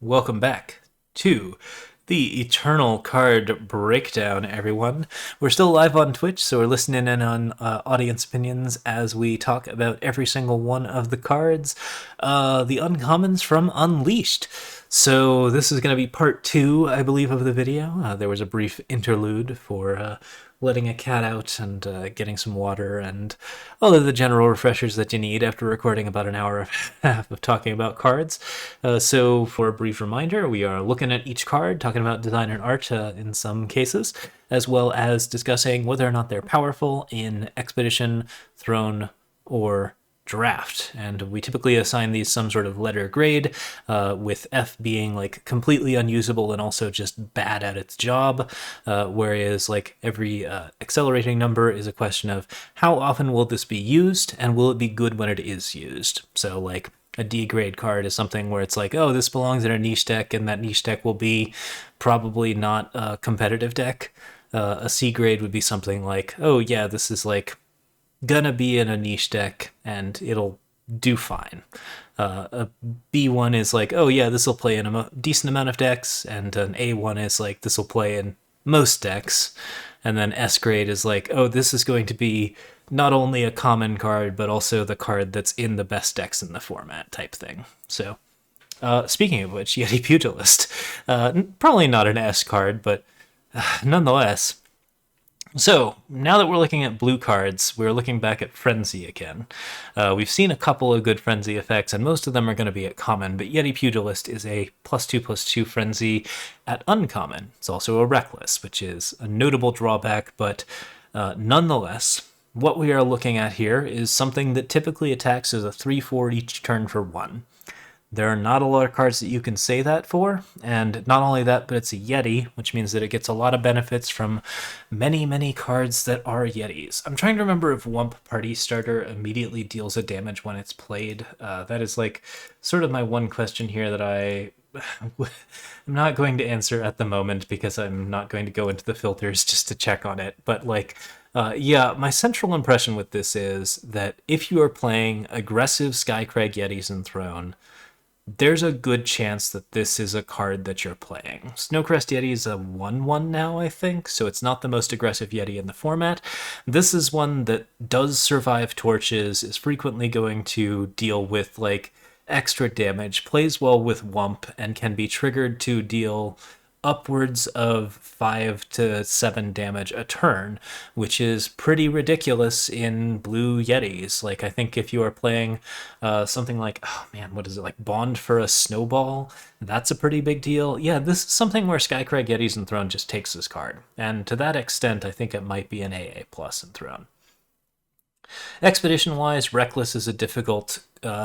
Welcome back to the Eternal Card Breakdown, everyone. We're still live on Twitch, so we're listening in on audience opinions as we talk about every single one of the cards, the uncommons from Unleashed. So this is going to be part two, I believe, of the video. There was a brief interlude for letting a cat out and getting some water and all of the general refreshers that you need after recording about an hour and a half of talking about cards. So for a brief reminder, we are looking at each card, talking about design and art in some cases, as well as discussing whether or not they're powerful in Expedition, Throne, or Draft. And we typically assign these some sort of letter grade, with F being like completely unusable and also just bad at its job, whereas like every accelerating number is a question of how often will this be used and will it be good when it is used. So like a D grade card is something where it's like, oh, this belongs in a niche deck, and that niche deck will be probably not a competitive deck. A C grade would be something like, oh yeah, this is like gonna be in a niche deck and it'll do fine. A B1 is like, oh yeah, this will play in a decent amount of decks, and an A1 is like, this will play in most decks. And then S grade is like, oh, this is going to be not only a common card, but also the card that's in the best decks in the format type thing. So, speaking of which, Yeti Pugilist. Probably not an S card, but nonetheless. So, now that we're looking at blue cards, we're looking back at Frenzy again. We've seen a couple of good Frenzy effects, and most of them are going to be at common, but Yeti Pugilist is a +2/+2 Frenzy at uncommon. It's also a Reckless, which is a notable drawback, but nonetheless, what we are looking at here is something that typically attacks as a 3/4 each turn for 1. There are not a lot of cards that you can say that for, and not only that, but it's a Yeti, which means that it gets a lot of benefits from many, many cards that are Yetis. I'm trying to remember if Wump Party Starter immediately deals a damage when it's played. That is like sort of my one question here that I'm not going to answer at the moment because I'm not going to go into the filters just to check on it. But like, yeah, my central impression with this is that if you are playing aggressive Skycrag Yetis in Throne, there's a good chance that this is a card that you're playing. Snowcrest Yeti is a 1/1 now, I think, so it's not the most aggressive Yeti in the format. This is one that does survive torches, is frequently going to deal with like extra damage, plays well with Wump, and can be triggered to deal upwards of 5 to 7 damage a turn, which is pretty ridiculous in blue Yetis. Like, I think if you are playing something like, oh man, what is it, like Bond for a Snowball, that's a pretty big deal. Yeah, this is something where Skycrag Yetis in Throne just takes this card, and to that extent, I think it might be an AA plus in Throne. Expedition-wise, Reckless is a difficult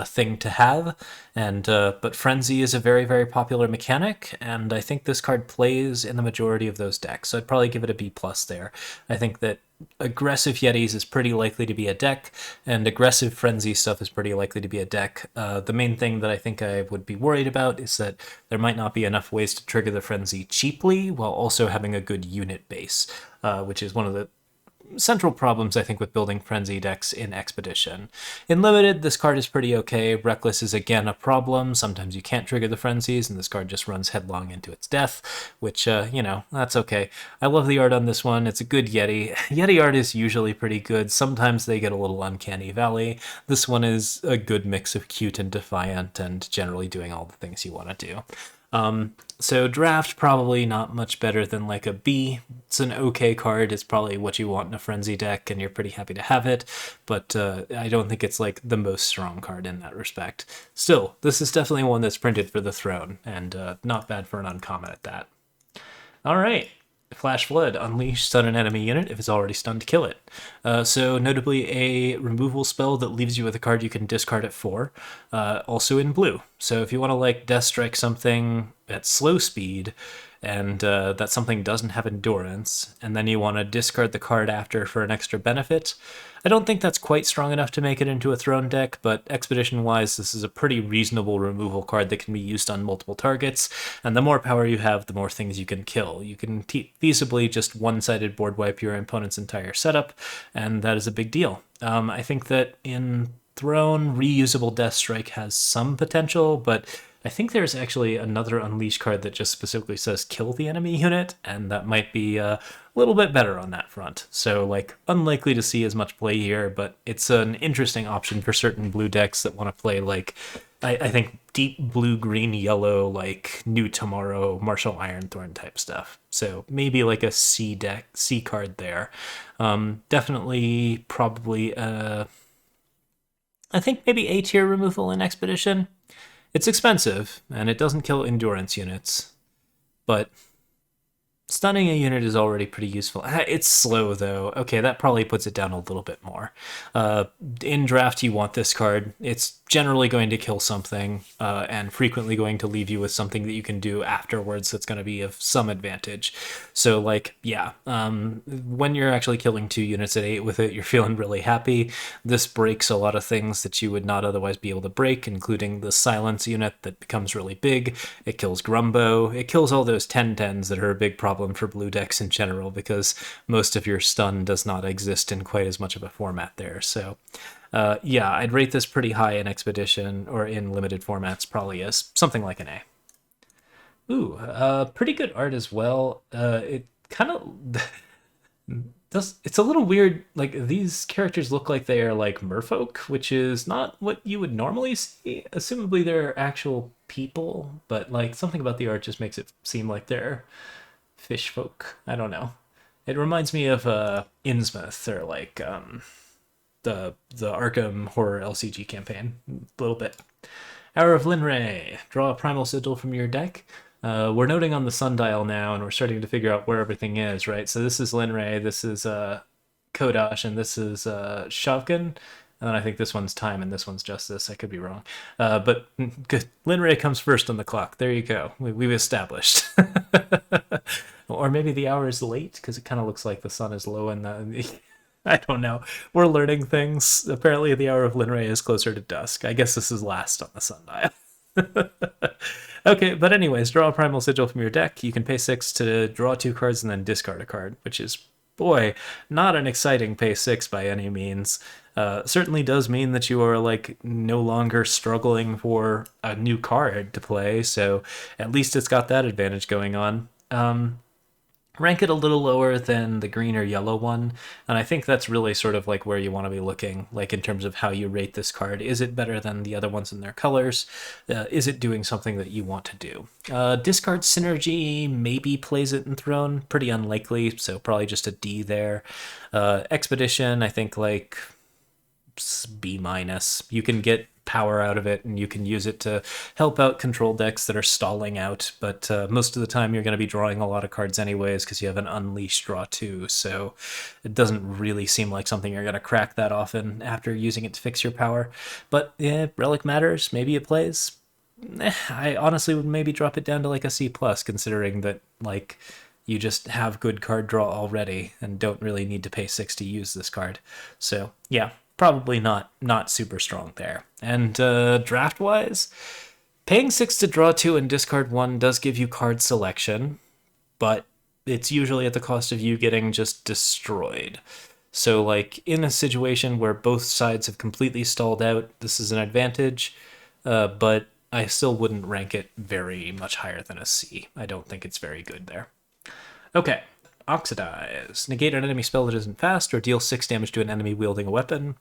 thing to have, and but Frenzy is a very, very popular mechanic, and I think this card plays in the majority of those decks, so I'd probably give it a B plus there. I think that aggressive Yetis is pretty likely to be a deck, and aggressive Frenzy stuff is pretty likely to be a deck. The main thing that I think I would be worried about is that there might not be enough ways to trigger the Frenzy cheaply while also having a good unit base, which is one of the central problems, I think, with building Frenzy decks in Expedition. In Limited, this card is pretty okay. Reckless is again a problem. Sometimes you can't trigger the Frenzies, and this card just runs headlong into its death, which, you know, that's okay. I love the art on this one. It's a good Yeti. Yeti art is usually pretty good. Sometimes they get a little uncanny valley. This one is a good mix of cute and defiant and generally doing all the things you want to do. So Draft, probably not much better than like a B. It's an okay card. It's probably what you want in a Frenzy deck, and you're pretty happy to have it, but I don't think it's like the most strong card in that respect. Still, this is definitely one that's printed for the Throne, and not bad for an uncommon at that. All right. Flash Flood, unleash, stun an enemy unit if it's already stunned to kill it. So notably a removal spell that leaves you with a card you can discard at 4, also in blue. So if you want to like Death Strike something at slow speed, and that something doesn't have endurance, and then you want to discard the card after for an extra benefit, I don't think that's quite strong enough to make it into a Throne deck, but Expedition-wise, this is a pretty reasonable removal card that can be used on multiple targets, and the more power you have, the more things you can kill. You can feasibly just one-sided board wipe your opponent's entire setup, and that is a big deal. I think that in Throne, reusable Death Strike has some potential, but I think there's actually another Unleash card that just specifically says kill the enemy unit, and that might be a little bit better on that front. So, like, unlikely to see as much play here, but it's an interesting option for certain blue decks that want to play, like, I think deep blue, green, yellow, like New Tomorrow, Martial Ironthorn type stuff. So maybe like a C card there. Definitely, probably, I think maybe A tier removal in Expedition. It's expensive, and it doesn't kill endurance units, but stunning a unit is already pretty useful. It's slow, though. Okay, that probably puts it down a little bit more. In draft, you want this card. It's generally going to kill something, and frequently going to leave you with something that you can do afterwards that's going to be of some advantage. So, like, yeah, when you're actually killing 2 units at 8 with it, you're feeling really happy. This breaks a lot of things that you would not otherwise be able to break, including the silence unit that becomes really big. It kills Grumbo. It kills all those 10/10s that are a big problem for blue decks in general, because most of your stun does not exist in quite as much of a format there. So yeah, I'd rate this pretty high in Expedition, or in limited formats, probably as something like an A. Ooh, pretty good art as well. It kind of it's a little weird. Like, these characters look like they are like merfolk, which is not what you would normally see. Assumably they're actual people, but like something about the art just makes it seem like they're fish folk. I don't know. It reminds me of Innsmouth, or like the Arkham horror LCG campaign a little bit. Hour of Lin-rae. Draw a Primal Sigil from your deck. We're noting on the sundial now, and we're starting to figure out where everything is, right? So this is lin-rae, this is Kodash, and this is Shavkin. And then I think this one's Time, and this one's Justice. I could be wrong. But good. Lin-rae comes first on the clock. There you go. We've established. Or maybe the hour is late, because it kind of looks like the sun is low in the... I don't know. We're learning things. Apparently the hour of Lin-rae is closer to dusk. I guess this is last on the sundial. Okay, but anyways, draw a Primal Sigil from your deck. You can pay 6 to draw 2 cards and then discard a card, which is, boy, not an exciting pay 6 by any means. Certainly does mean that you are, like, no longer struggling for a new card to play, so at least it's got that advantage going on. Rank it a little lower than the green or yellow one, and I think that's really sort of like where you want to be looking, like in terms of how you rate this card. Is it better than the other ones in their colors? Is it doing something that you want to do? Discard synergy maybe plays it in Throne, pretty unlikely, so probably just a D there. Expedition, I think like B minus. You can get power out of it, and you can use it to help out control decks that are stalling out, but most of the time you're going to be drawing a lot of cards anyways, because you have an Unleash draw too, so it doesn't really seem like something you're going to crack that often after using it to fix your power. But yeah, Relic matters. Maybe it plays. I honestly would maybe drop it down to like a C+, considering that, like, you just have good card draw already and don't really need to pay 6 to use this card. So yeah, probably not super strong there. And draft-wise, paying 6 to draw 2 and discard 1 does give you card selection, but it's usually at the cost of you getting just destroyed. So, like, in a situation where both sides have completely stalled out, this is an advantage, but I still wouldn't rank it very much higher than a C. I don't think it's very good there. Okay, Oxidize. Negate an enemy spell that isn't fast, or deal 6 damage to an enemy wielding a weapon.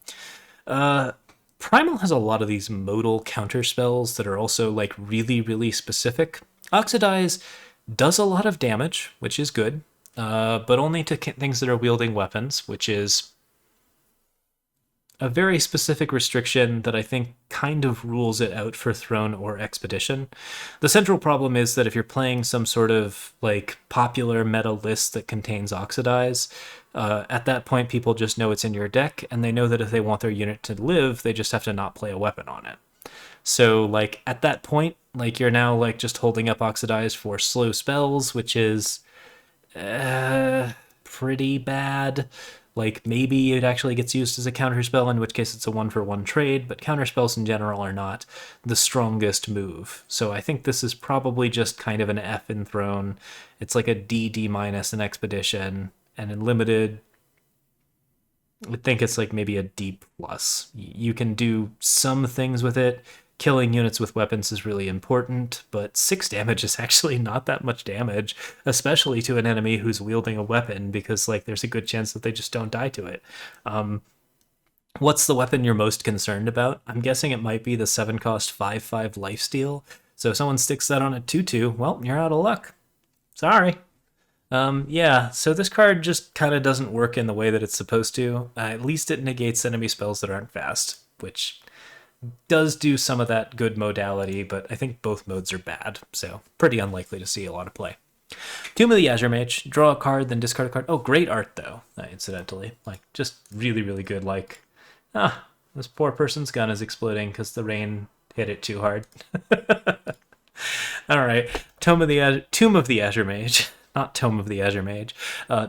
Primal has a lot of these modal counter spells that are also, like, really, really specific. Oxidize does a lot of damage, which is good, but only to things that are wielding weapons, which is a very specific restriction that I think kind of rules it out for Throne or Expedition. The central problem is that if you're playing some sort of, like, popular meta list that contains Oxidize, at that point people just know it's in your deck, and they know that if they want their unit to live, they just have to not play a weapon on it. So, like, at that point, like, you're now, like, just holding up Oxidize for slow spells, which is pretty bad. Like, maybe it actually gets used as a counterspell, in which case it's a 1-for-1 trade, but counterspells in general are not the strongest move. So I think this is probably just kind of an F in Throne. It's like a D minus in Expedition, and in Limited, I think it's like maybe a D plus. You can do some things with it. killing units with weapons is really important, but 6 damage is actually not that much damage, especially to an enemy who's wielding a weapon, because like there's a good chance that they just don't die to it. What's the weapon you're most concerned about? I'm guessing it might be the 7-cost 5/5 lifesteal. So if someone sticks that on a 2/2, well, you're out of luck. Sorry. Yeah, so this card just kind of doesn't work in the way that it's supposed to. At least it negates enemy spells that aren't fast, which does do some of that good modality, but I think both modes are bad, so pretty unlikely to see a lot of play. Tome of the Azure Mage, draw a card, then discard a card. Oh, great art, though, incidentally. Like, just really, really good. Like, this poor person's gun is exploding because the rain hit it too hard. All right, Tomb of the Azure Mage. Not Tome of the Azure Mage.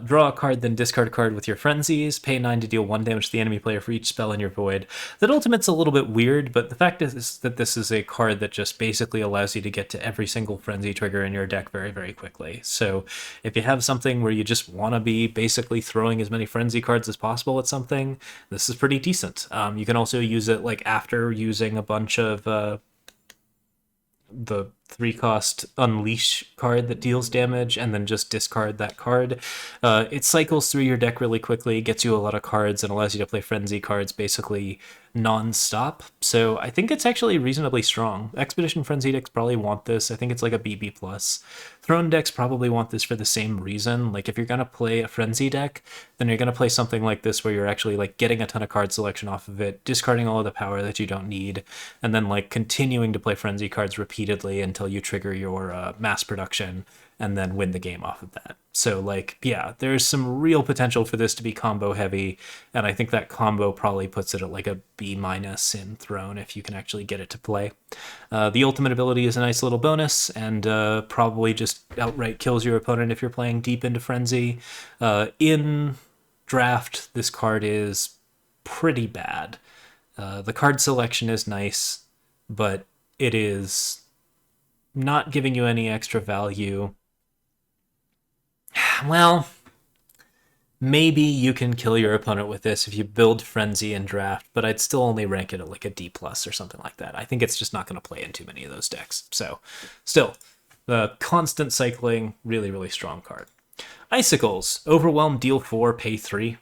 Draw a card, then discard a card with your frenzies. Pay 9 to deal 1 damage to the enemy player for each spell in your void. That ultimate's a little bit weird, but the fact is that this is a card that just basically allows you to get to every single frenzy trigger in your deck very, very quickly. So if you have something where you just want to be basically throwing as many frenzy cards as possible at something, this is pretty decent. You can also use it like after using a bunch of the 3-cost Unleash card that deals damage, and then just discard that card. It cycles through your deck really quickly, gets you a lot of cards, and allows you to play frenzy cards basically non-stop. So I think it's actually reasonably strong. Expedition Frenzy decks probably want this. I think it's like a BB+. Throne decks probably want this for the same reason. Like if you're going to play a frenzy deck, then you're going to play something like this where you're actually like getting a ton of card selection off of it, discarding all of the power that you don't need, and then like continuing to play frenzy cards repeatedly until you trigger your mass production and then win the game off of that. So like, yeah, there's some real potential for this to be combo heavy, and I think that combo probably puts it at like a B- in Throne if you can actually get it to play. The ultimate ability is a nice little bonus, and probably just outright kills your opponent if you're playing deep into Frenzy. In Draft, this card is pretty bad. The card selection is nice, but it is not giving you any extra value. Well, maybe you can kill your opponent with this if you build Frenzy in Draft, but I'd still only rank it at like a D+ or something like that. I think it's just not going to play in too many of those decks. So, still, the constant cycling, really, really strong card. Icicles, overwhelm, deal 4, pay 3.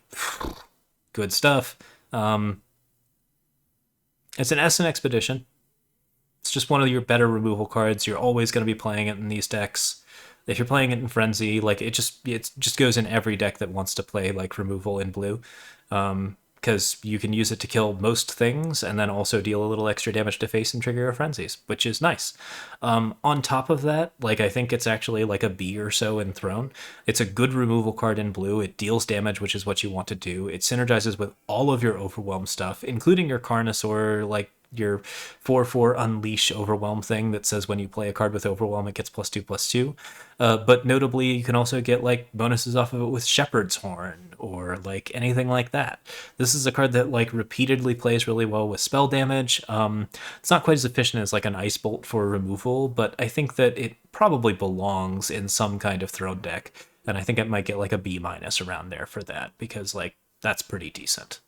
Good stuff. It's an Essen Expedition. It's just one of your better removal cards. You're always going to be playing it in these decks. If you're playing it in Frenzy, like it just goes in every deck that wants to play like removal in blue, because you can use it to kill most things and then also deal a little extra damage to face and trigger your frenzies, which is nice. On top of that, like I think it's actually like a B or so in Throne. It's a good removal card in blue. It deals damage, which is what you want to do. It synergizes with all of your overwhelm stuff, including your Carnosaur, like your 4/4 Unleash Overwhelm thing that says when you play a card with Overwhelm, it gets +2/+2. But notably, you can also get like bonuses off of it with Shepherd's Horn or like anything like that. This is a card that like repeatedly plays really well with spell damage. It's not quite as efficient as like an Ice Bolt for removal, but I think that it probably belongs in some kind of Throne deck, and I think it might get like a B- around there for that, because like that's pretty decent.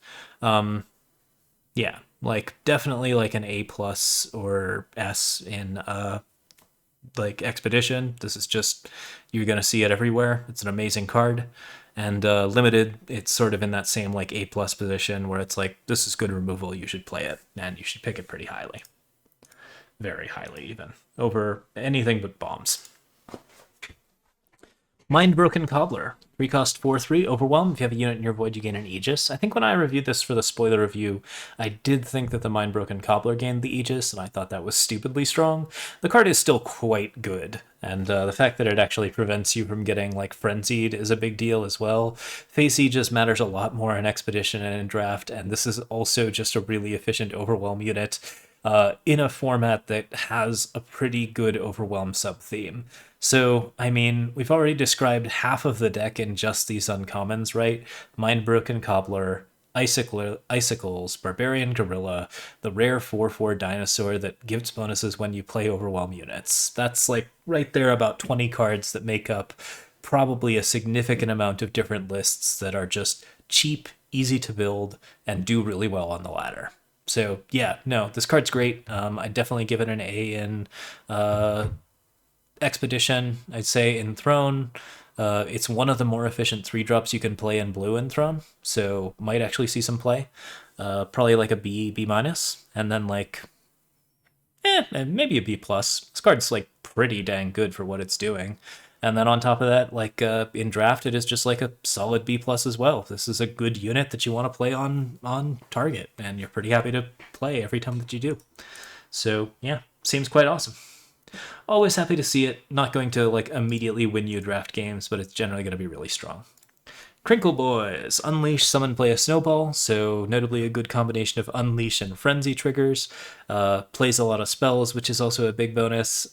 Yeah, like definitely like an A+ or S in like Expedition. This is just, you're gonna see it everywhere. It's an amazing card. And limited, it's sort of in that same like A+ position where it's like, this is good removal, you should play it, and you should pick it pretty highly. Very highly even, over anything but bombs. Mindbroken Cobbler. 3-cost 4/3, overwhelm. If you have a unit in your void, you gain an Aegis. I think when I reviewed this for the spoiler review, I did think that the Mindbroken Cobbler gained the Aegis, and I thought that was stupidly strong. The card is still quite good, and the fact that it actually prevents you from getting like frenzied is a big deal as well. Face Aegis matters a lot more in Expedition and in Draft, and this is also just a really efficient overwhelm unit in a format that has a pretty good overwhelm sub-theme. So, I mean, we've already described half of the deck in just these uncommons, right? Mindbroken Cobbler, Icicles, Barbarian Gorilla, the rare 4/4 dinosaur that gives bonuses when you play overwhelm units. That's like right there about 20 cards that make up probably a significant amount of different lists that are just cheap, easy to build, and do really well on the ladder. So yeah, no, this card's great. I'd definitely give it an A in uh, Expedition. I'd say in Throne. It's one of the more efficient 3 drops you can play in blue in Throne, so might actually see some play. Probably like a B, B minus, and then like maybe a B plus. This card's like pretty dang good for what it's doing. And then on top of that, like in draft, it is just like a solid B plus as well. This is a good unit that you want to play on target, and you're pretty happy to play every time that you do. So yeah, seems quite awesome. Always happy to see it. Not going to like immediately win you draft games, but it's generally going to be really strong. Crinkle Boys. Unleash, summon, play a snowball, so notably a good combination of unleash and frenzy triggers. Plays a lot of spells, which is also a big bonus.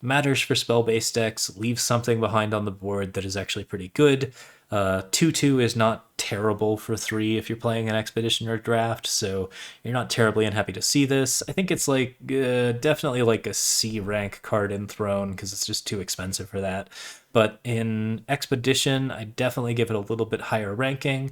Matters for spell-based decks, leaves something behind on the board that is actually pretty good. 2/2 is not terrible for 3 if you're playing an expedition or draft, so you're not terribly unhappy to see this. I think it's like definitely like a C rank card in Throne because it's just too expensive for that. But in Expedition, I definitely give it a little bit higher ranking,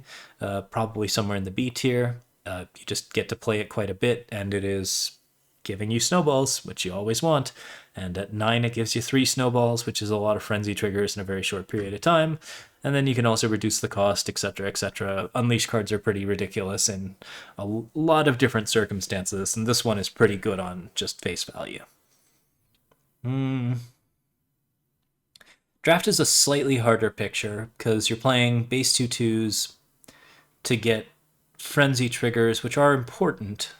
probably somewhere in the B tier. You just get to play it quite a bit, and it is giving you snowballs, which you always want. And at 9, it gives you 3 snowballs, which is a lot of frenzy triggers in a very short period of time. And then you can also reduce the cost, etc., etc. Unleash cards are pretty ridiculous in a lot of different circumstances, and this one is pretty good on just face value. Draft is a slightly harder picture because you're playing base 2/2s to get frenzy triggers, which are important,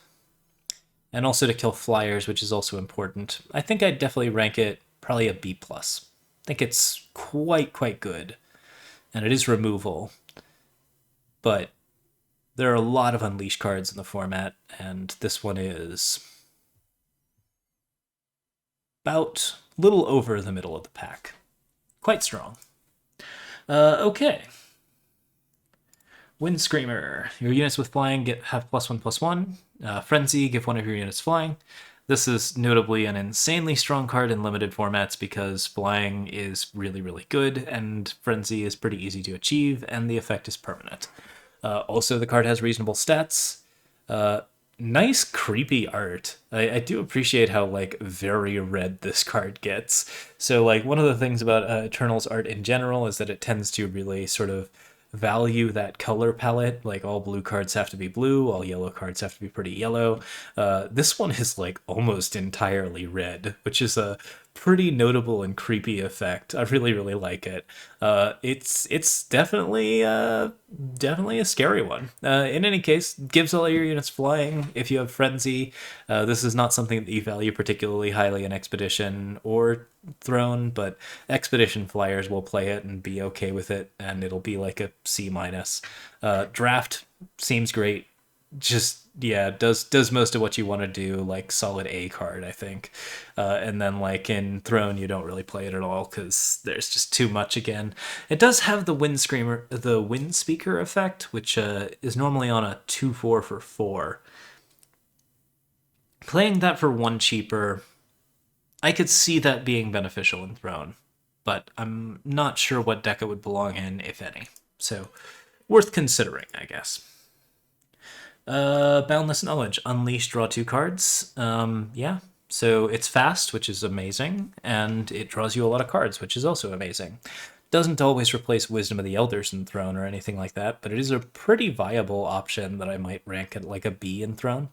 and also to kill flyers, which is also important. I think I'd definitely rank it probably a B plus. I think it's quite good, and it is removal, but there are a lot of unleash cards in the format, and this one is about a little over the middle of the pack. Quite strong. Okay. Windscreener. Your units with flying have +1/+1. Frenzy, give one of your units flying. This is notably an insanely strong card in limited formats because flying is really good, and Frenzy is pretty easy to achieve, and the effect is permanent. Also, the card has reasonable stats. Nice creepy art. I do appreciate how like very red this card gets. So like one of the things about Eternal's art in general is that it tends to really sort of value that color palette. Like all blue cards have to be blue, all yellow cards have to be pretty yellow. This one is like almost entirely red, which is a pretty notable and creepy effect. I really like it. It's definitely a scary one. In any case, gives all your units flying. If you have frenzy, this is not something that you value particularly highly in Expedition or Throne, but Expedition flyers will play it and be okay with it, and it'll be like a C minus. Draft seems great. Just yeah, does most of what you want to do, like solid A card, I think. And then like in Throne, you don't really play it at all because there's just too much again. It does have the wind speaker effect, which is normally on a 2/4 for 4. Playing that for 1 cheaper, I could see that being beneficial in Throne, but I'm not sure what deck it would belong in, if any. So worth considering, I guess. Boundless Knowledge. Unleash, draw 2 cards. Yeah. So it's fast, which is amazing, and it draws you a lot of cards, which is also amazing. Doesn't always replace Wisdom of the Elders in Throne or anything like that, but it is a pretty viable option that I might rank at like a B in Throne.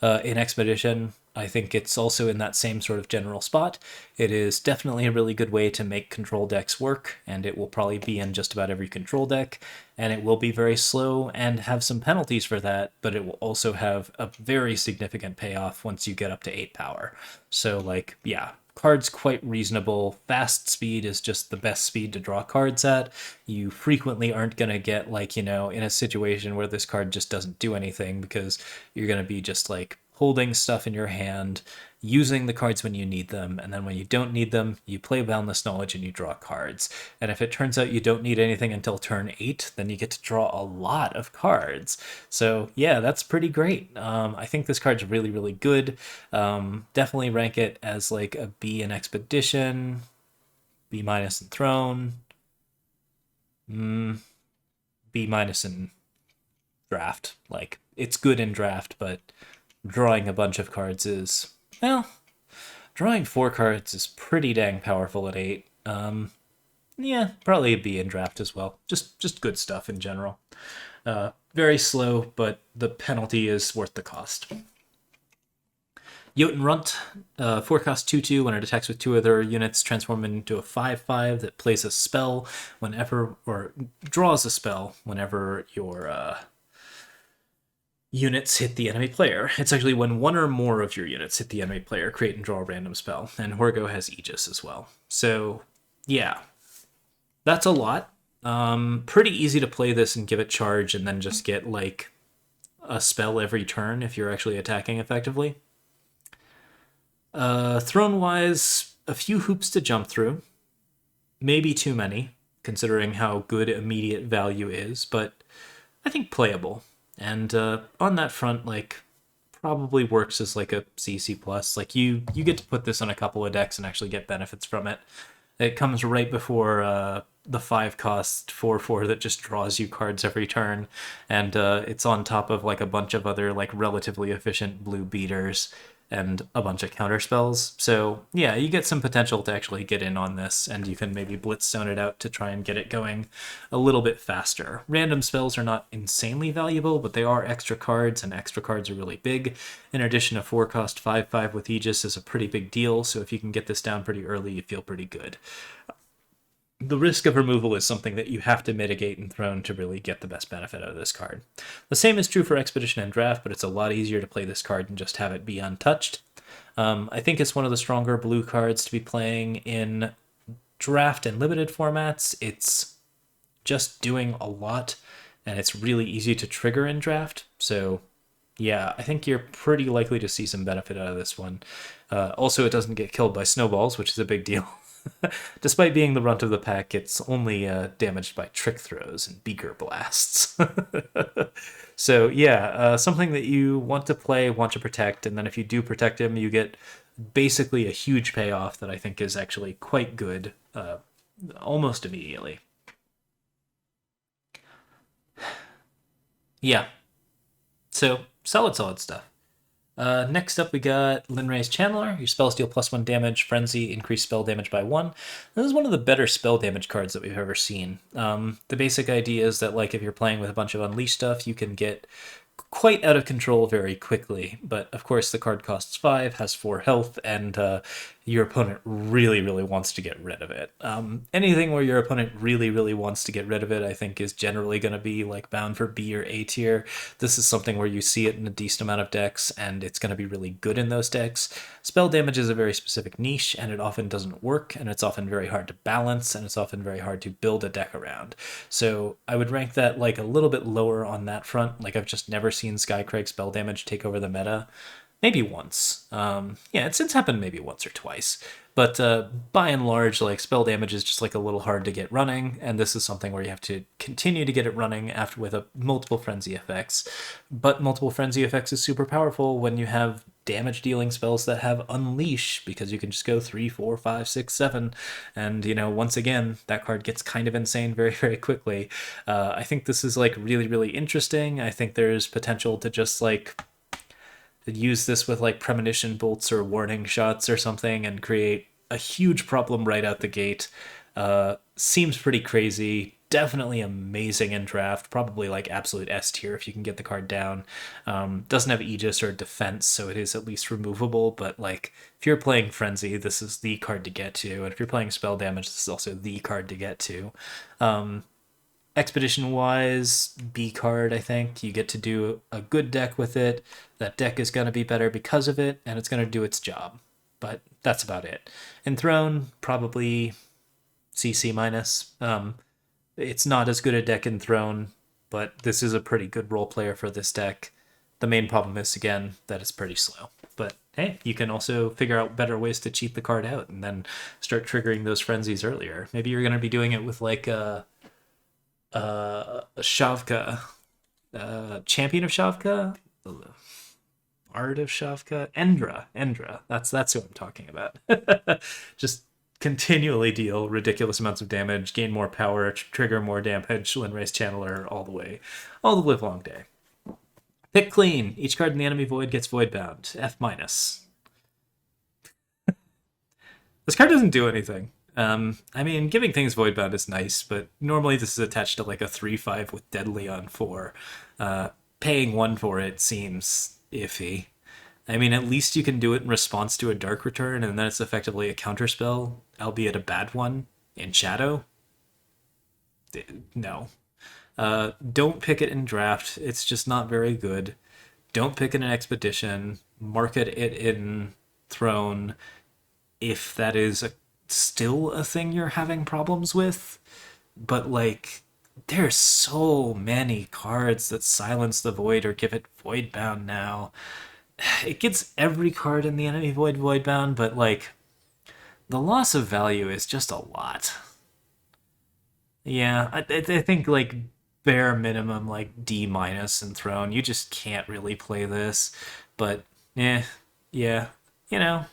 In Expedition, I think it's also in that same sort of general spot. It is definitely a really good way to make control decks work, and it will probably be in just about every control deck, and it will be very slow and have some penalties for that, but it will also have a very significant payoff once you get up to 8 power. So, like, yeah, card's quite reasonable. Fast speed is just the best speed to draw cards at. You frequently aren't going to get, like, in a situation where this card just doesn't do anything because you're going to be just, like, holding stuff in your hand, using the cards when you need them, and then when you don't need them, you play Boundless Knowledge and you draw cards. And if it turns out you don't need anything until turn 8, then you get to draw a lot of cards. So yeah, that's pretty great. I think this card's really good. Definitely rank it as like a B in Expedition, B minus in Throne, B minus in Draft. Like, it's good in Draft, but drawing a bunch of cards is, well, drawing 4 cards is pretty dang powerful at 8. Yeah, probably be in draft as well. Just good stuff in general. Very slow, but the penalty is worth the cost. Yoten Runt, 4 cost 2/2. When it attacks with 2 other units, transform into a 5/5 that plays a spell whenever, or draws a spell whenever your units hit the enemy player. It's actually when 1 or more of your units hit the enemy player, create and draw a random spell. And Horgo has Aegis as well. So, yeah, that's a lot. Pretty easy to play this and give it charge and then just get, like, a spell every turn if you're actually attacking effectively. Throne-wise, a few hoops to jump through. Maybe too many, considering how good immediate value is, but I think playable. And on that front, like, probably works as like a CC plus. Like you get to put this on a couple of decks and actually get benefits from it. It comes right before the 5 cost 4/4 that just draws you cards every turn, and it's on top of like a bunch of other like relatively efficient blue beaters and a bunch of counter spells. So yeah, you get some potential to actually get in on this, and you can maybe blitzstone it out to try and get it going a little bit faster. Random spells are not insanely valuable, but they are extra cards, and extra cards are really big. In addition, a 4 cost 5/5 with Aegis is a pretty big deal, so if you can get this down pretty early, you feel pretty good. The risk of removal is something that you have to mitigate in Throne to really get the best benefit out of this card. The same is true for Expedition and Draft, but it's a lot easier to play this card and just have it be untouched. I think it's one of the stronger blue cards to be playing in Draft and limited formats. It's just doing a lot, and it's really easy to trigger in Draft. So yeah, I think you're pretty likely to see some benefit out of this one. Also, it doesn't get killed by snowballs, which is a big deal. Despite being the runt of the pack, it's only damaged by trick throws and beaker blasts. So yeah, something that you want to play, want to protect, and then if you do protect him, you get basically a huge payoff that I think is actually quite good almost immediately. Yeah, so solid stuff. Next up, we got lin-rae's Channeler. Your spells deal +1 damage, frenzy, increase spell damage by 1. This is one of the better spell damage cards that we've ever seen. The basic idea is that, like, if you're playing with a bunch of unleash stuff, you can get quite out of control very quickly. But of course, the card costs 5, has 4 health, and your opponent really, really wants to get rid of it. Anything where your opponent really, really wants to get rid of it, I think, is generally going to be like bound for B or A tier. This is something where you see it in a decent amount of decks, and it's going to be really good in those decks. Spell damage is a very specific niche, and it often doesn't work, and it's often very hard to balance, and it's often very hard to build a deck around. So I would rank that like a little bit lower on that front. Like, I've just never seen Skycraig spell damage take over the meta. Maybe once. Yeah, it's happened maybe once or twice. But by and large, like, spell damage is just like a little hard to get running, and this is something where you have to continue to get it running after with multiple frenzy effects. But multiple frenzy effects is super powerful when you have damage dealing spells that have unleash, because you can just go 3, 4, 5, 6, 7, and once again that card gets kind of insane very, very quickly. I think this is like really, really interesting. I think there's potential to just like use this with like premonition bolts or warning shots or something and create a huge problem right out the gate. Seems pretty crazy. Definitely amazing in draft. Probably like absolute S tier if you can get the card down. Doesn't have Aegis or defense, so it is at least removable. But like, if you're playing Frenzy, this is the card to get to. And if you're playing spell damage, this is also the card to get to. Expedition-wise, B card, I think. You get to do a good deck with it. That deck is going to be better because of it, and it's going to do its job. But that's about it. In Throne, probably CC minus. It's not as good a deck in Throne, but this is a pretty good role player for this deck. The main problem is, again, that it's pretty slow. But hey, you can also figure out better ways to cheat the card out and then start triggering those frenzies earlier. Maybe you're going to be doing it with like Shavka, Champion of Shavka, Art of Shavka, Endra. That's who I'm talking about. Just continually deal ridiculous amounts of damage, gain more power, trigger more damage, lin-rae's Channeler all the live long day. Pick clean. Each card in the enemy void gets void bound. F minus. This card doesn't do anything. I mean, giving things void bound is nice, but normally this is attached to like a 3/5 with deadly on 4. Uh, Paying 1 for it seems iffy. I mean, at least you can do it in response to a dark return, and then it's effectively a counterspell, albeit a bad one, in Shadow. No. Don't pick it in draft. It's just not very good. Don't pick it in expedition. Market it in throne if that is still a thing you're having problems with. But like, there's so many cards that silence the void or give it void bound now. It gets every card in the enemy void bound, but like, the loss of value is just a lot. Yeah, I think like bare minimum like D minus and throne. You just can't really play this. But yeah, you know,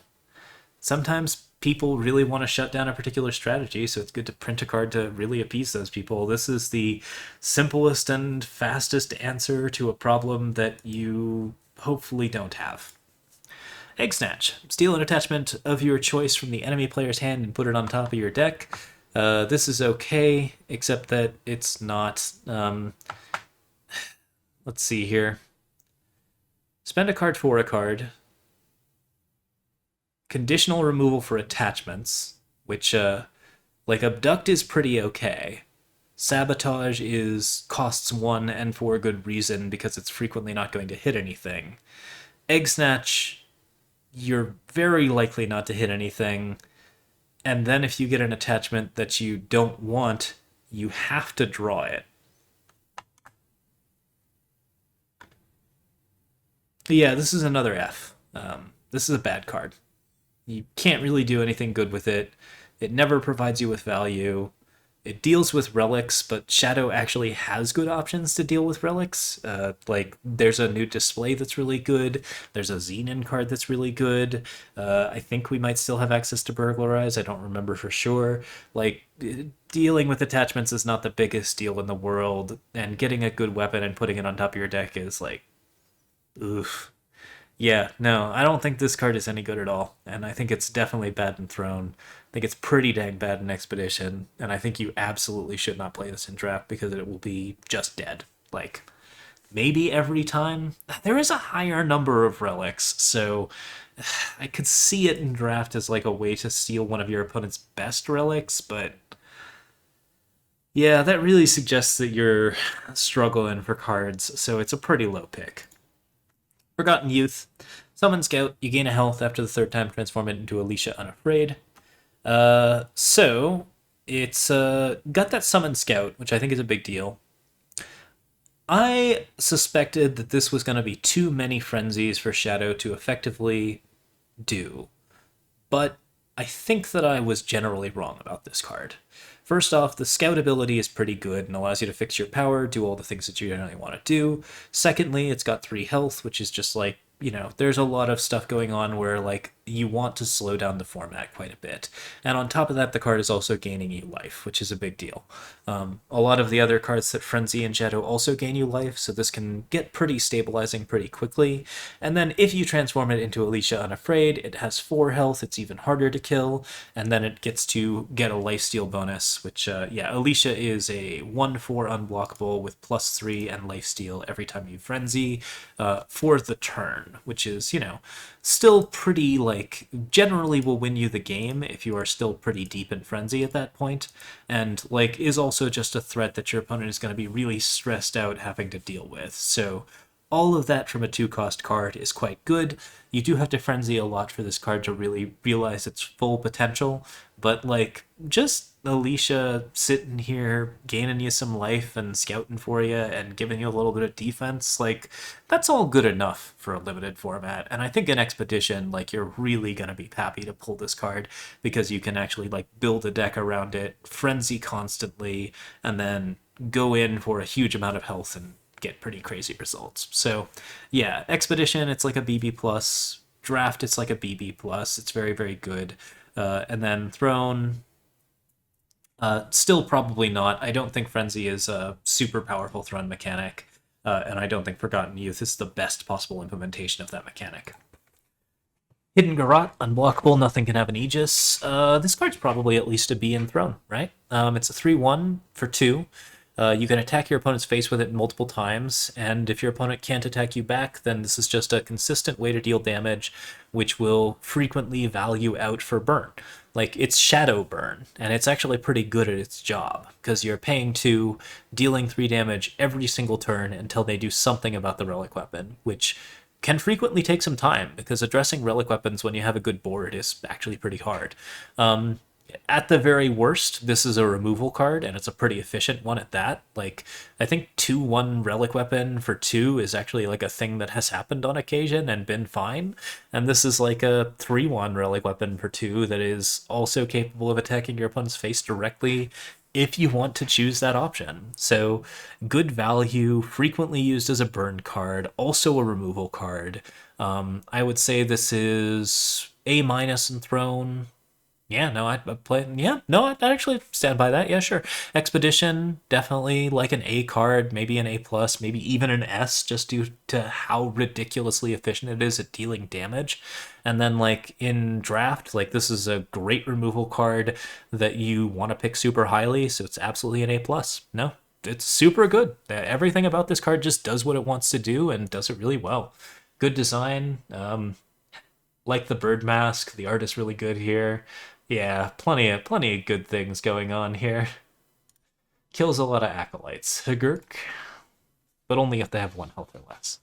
sometimes people really want to shut down a particular strategy, so it's good to print a card to really appease those people. This is the simplest and fastest answer to a problem that you hopefully don't have. Egg Snatch. Steal an attachment of your choice from the enemy player's hand and put it on top of your deck. This is okay, except that it's not. Let's see here. Spend a card for a card. Conditional removal for attachments, which, like, Abduct is pretty okay. Sabotage is costs 1 and for a good reason because it's frequently not going to hit anything. Egg Snatch, you're very likely not to hit anything. And then if you get an attachment that you don't want, you have to draw it. Yeah, this is another F. This is a bad card. You can't really do anything good with it. It never provides you with value. It deals with relics, but Shadow actually has good options to deal with relics. Like, there's a new display that's really good. There's a Xenon card that's really good. I think we might still have access to Burglarize. I don't remember for sure. Like, dealing with attachments is not the biggest deal in the world, and getting a good weapon and putting it on top of your deck is like, oof. Yeah, no, I don't think this card is any good at all, and I think it's definitely bad in Throne. I think it's pretty dang bad in Expedition, and I think you absolutely should not play this in Draft because it will be just dead. Like, maybe every time. There is a higher number of relics, so I could see it in Draft as like a way to steal one of your opponent's best relics, but yeah, that really suggests that you're struggling for cards, so it's a pretty low pick. Forgotten Youth. Summon Scout. You gain a health after the third time. Transform it into Alicia Unafraid. So it's got that Summon Scout, which I think is a big deal. I suspected that this was going to be too many frenzies for Shadow to effectively do, but I think that I was generally wrong about this card. First off, the scout ability is pretty good and allows you to fix your power, do all the things that you generally want to do. Secondly, it's got 3 health, which is just like, you know, there's a lot of stuff going on where, like, you want to slow down the format quite a bit. And on top of that, the card is also gaining you life, which is a big deal. A lot of the other cards that Frenzy and Shadow also gain you life, so this can get pretty stabilizing pretty quickly. And then if you transform it into Alicia Unafraid, it has 4 health, it's even harder to kill, and then it gets to get a lifesteal bonus, which, yeah, Alicia is a 1/4 unblockable with +3 and lifesteal every time you Frenzy for the turn, which is, you know, still pretty, like, generally will win you the game if you are still pretty deep in Frenzy at that point, and, like, is also just a threat that your opponent is going to be really stressed out having to deal with. So all of that from a 2-cost card is quite good. You do have to Frenzy a lot for this card to really realize its full potential, but, like, just Alicia sitting here gaining you some life and scouting for you and giving you a little bit of defense, like, that's all good enough for a limited format. And I think in Expedition, like, you're really going to be happy to pull this card because you can actually, like, build a deck around it, Frenzy constantly, and then go in for a huge amount of health and get pretty crazy results. So yeah, Expedition, it's like a BB plus. Draft, it's like a BB plus. It's very, very good. And then Throne, still probably not. I don't think Frenzy is a super powerful Throne mechanic. and I don't think Forgotten Youth is the best possible implementation of that mechanic. Hidden Garrote, unblockable, nothing can have an Aegis. This card's probably at least a B in Throne, right? It's a 3-1 for 2. You can attack your opponent's face with it multiple times, and if your opponent can't attack you back, then this is just a consistent way to deal damage, which will frequently value out for burn. Like, it's Shadow Burn, and it's actually pretty good at its job, because you're paying 2, dealing 3 damage every single turn until they do something about the relic weapon, which can frequently take some time, because addressing relic weapons when you have a good board is actually pretty hard. At the very worst, this is a removal card, and it's a pretty efficient one at that. Like, I think 2-1 relic weapon for 2 is actually like a thing that has happened on occasion and been fine. And this is like a 3-1 relic weapon for 2 that is also capable of attacking your opponent's face directly if you want to choose that option. So, good value, frequently used as a burn card, also a removal card. I would say this is A- in Throne. Yeah, no, I'd play. Yeah, no, I'd actually stand by that. Yeah, sure. Expedition, definitely like an A card, maybe an A plus, maybe even an S, just due to how ridiculously efficient it is at dealing damage. And then, like in draft, like this is a great removal card that you want to pick super highly, so it's absolutely an A plus. No, it's super good. Everything about this card just does what it wants to do and does it really well. Good design. Like the bird mask, the art is really good here. Yeah, plenty of good things going on here. Kills a lot of acolytes. Hagurk, but only if they have 1 health or less.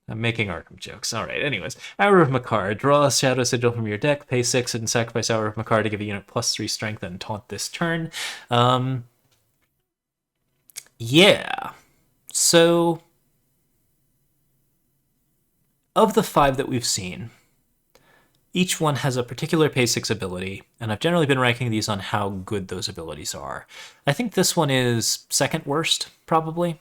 I'm making Arkham jokes. Alright, anyways. Hour of Makar. Draw a Shadow Sigil from your deck, pay 6, and sacrifice Hour of Makar to give a unit +3 strength and taunt this turn. Yeah. So, of the 5 that we've seen, each one has a particular pay 6 ability, and I've generally been ranking these on how good those abilities are. I think this one is second worst, probably.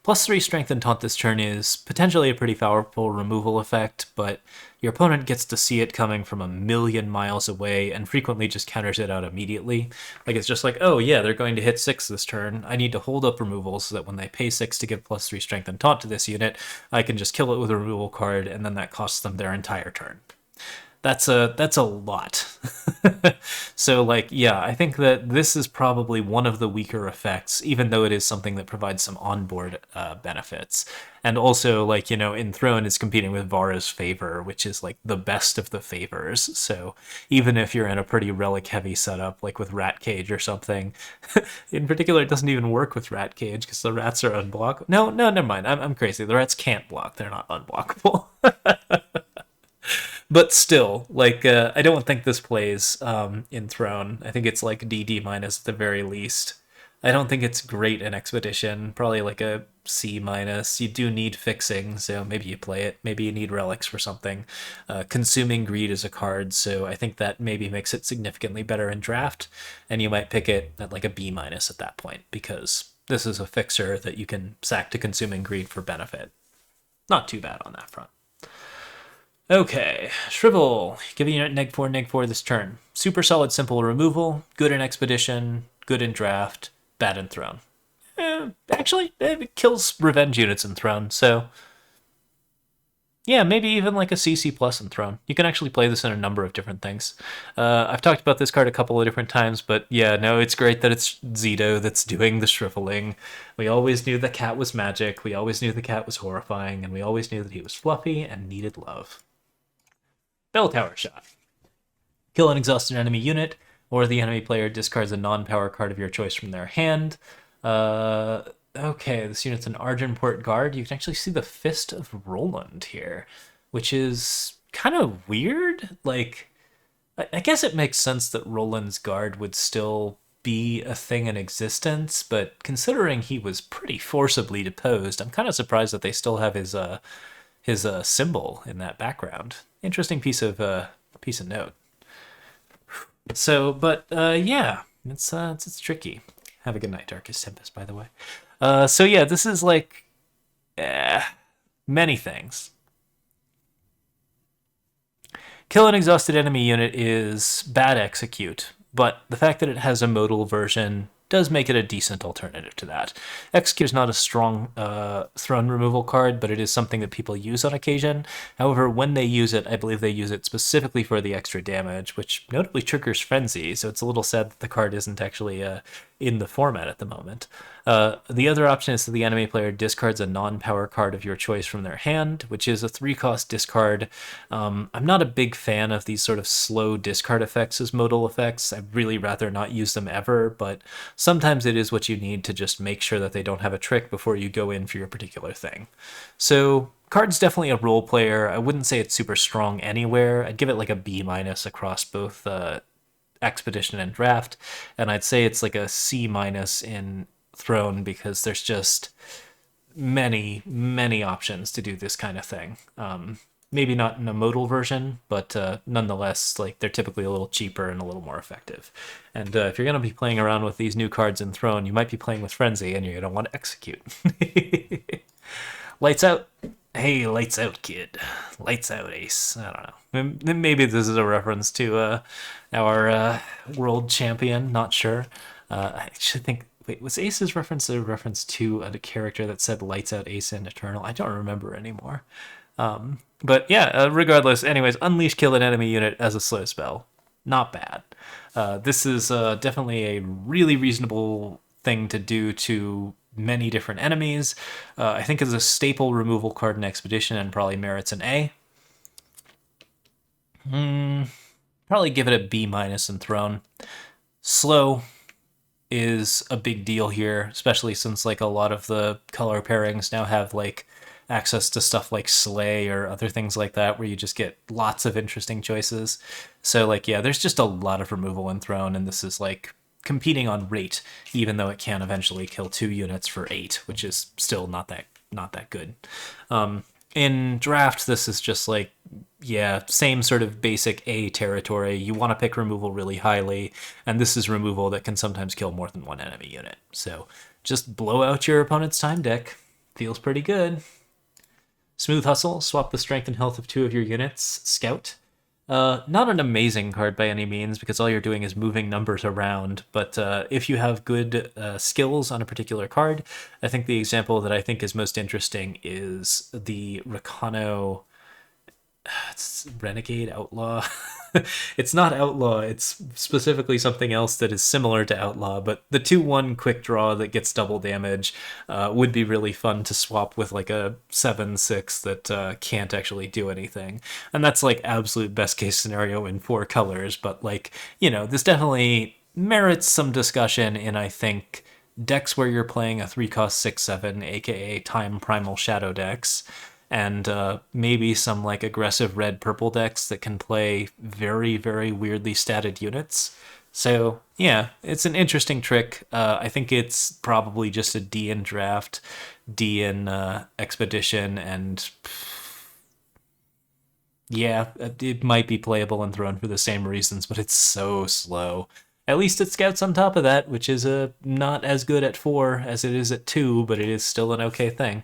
+3 strength and taunt this turn is potentially a pretty powerful removal effect, but your opponent gets to see it coming from a million miles away and frequently just counters it out immediately. Like, it's just like, oh yeah, they're going to hit 6 this turn. I need to hold up removal so that when they pay 6 to give +3 strength and taunt to this unit, I can just kill it with a removal card, and then that costs them their entire turn. That's a lot. So, like, yeah, I think that this is probably one of the weaker effects, even though it is something that provides some onboard benefits. And also, like, you know, in Throne, it's competing with Vara's Favor, which is, like, the best of the favors. So even if you're in a pretty relic-heavy setup, like with Rat Cage or something, in particular, it doesn't even work with Rat Cage, because the rats are unblockable. No, never mind. I'm crazy. The rats can't block. They're not unblockable. But still, like, I don't think this plays in Throne. I think it's like DD minus at the very least. I don't think it's great in Expedition. Probably like a C minus. You do need fixing, so maybe you play it. Maybe you need relics for something. Consuming Greed is a card, so I think that maybe makes it significantly better in draft. And you might pick it at like a B minus at that point, because this is a fixer that you can sack to Consuming Greed for benefit. Not too bad on that front. Okay, Shrivel. Give a unit neg 4 this turn. Super solid, simple removal. Good in Expedition. Good in Draft. Bad in Throne. Actually, it kills revenge units in Throne, so... Yeah, maybe even like a CC plus in Throne. You can actually play this in a number of different things. I've talked about this card a couple of different times, but yeah, no, it's great that it's Zito that's doing the shriveling. We always knew the cat was magic, we always knew the cat was horrifying, and we always knew that he was fluffy and needed love. Bell Tower Shot. Kill an exhausted enemy unit, or the enemy player discards a non-power card of your choice from their hand. Okay, this unit's an Argenport Guard. You can actually see the Fist of Roland here, which is kind of weird. Like, I guess it makes sense that Roland's Guard would still be a thing in existence, but considering he was pretty forcibly deposed, I'm kind of surprised that they still have his symbol in that background. Interesting piece of note. So, but yeah, it's tricky. Have a good night, Darkest Tempest, by the way. So yeah, this is like many things. Kill an exhausted enemy unit is bad execute, but the fact that it has a modal version does make it a decent alternative to that. Execute is not a strong throne removal card, but it is something that people use on occasion. However, when they use it, I believe they use it specifically for the extra damage, which notably triggers Frenzy, so it's a little sad that the card isn't actually in the format at the moment. The other option is that the enemy player discards a non-power card of your choice from their hand, which is a 3-cost discard. I'm not a big fan of these sort of slow discard effects as modal effects. I'd really rather not use them ever, but sometimes it is what you need to just make sure that they don't have a trick before you go in for your particular thing. So card's definitely a role player. I wouldn't say it's super strong anywhere. I'd give it like a B- across both Expedition and Draft, and I'd say it's like a C- in Throne because there's just many options to do this kind of thing. Maybe not in a modal version, but nonetheless, like they're typically a little cheaper and a little more effective. And if you're going to be playing around with these new cards in Throne, you might be playing with Frenzy, and you're going to want to execute. Lights out. Hey, lights out, kid. Lights out, Ace. I don't know. Maybe this is a reference to our world champion. Not sure. I should think. Wait, was Ace's reference a reference to a character that said "Lights Out, Ace and Eternal"? I don't remember anymore. But yeah, regardless. Anyways, unleash kill an enemy unit as a slow spell. Not bad. This is definitely a really reasonable thing to do to many different enemies. I think it's a staple removal card in Expedition and probably merits an A. Probably give it a B- in Throne. Slow is a big deal here, especially since like a lot of the color pairings now have like access to stuff like Slay or other things like that where you just get lots of interesting choices. So like yeah, there's just a lot of removal in Throne, and this is like competing on rate, even though it can eventually kill 2 units for 8, which is still not that good. In Draft, this is just like, yeah, same sort of basic A territory. You want to pick removal really highly, and this is removal that can sometimes kill more than one enemy unit. So just blow out your opponent's time deck. Feels pretty good. Smooth Hustle, swap the strength and health of 2 of your units. Scout. Not an amazing card by any means, because all you're doing is moving numbers around, but if you have good skills on a particular card, I think the example that I think is most interesting is the Recano... It's Renegade Outlaw. It's not Outlaw, it's specifically something else that is similar to Outlaw, but the 2/1 quick draw that gets double damage would be really fun to swap with like a 7/6 that can't actually do anything. And that's like absolute best case scenario in 4 colors, but like, you know, this definitely merits some discussion in, I think, decks where you're playing a 3-cost 6/7, aka Time Primal Shadow decks, and maybe some like aggressive red-purple decks that can play very weirdly statted units. So yeah, it's an interesting trick. I think it's probably just a D in Draft, D in Expedition, and yeah, it might be playable in Throne for the same reasons, but it's so slow. At least it Scouts on top of that, which is not as good at 4 as it is at 2, but it is still an okay thing.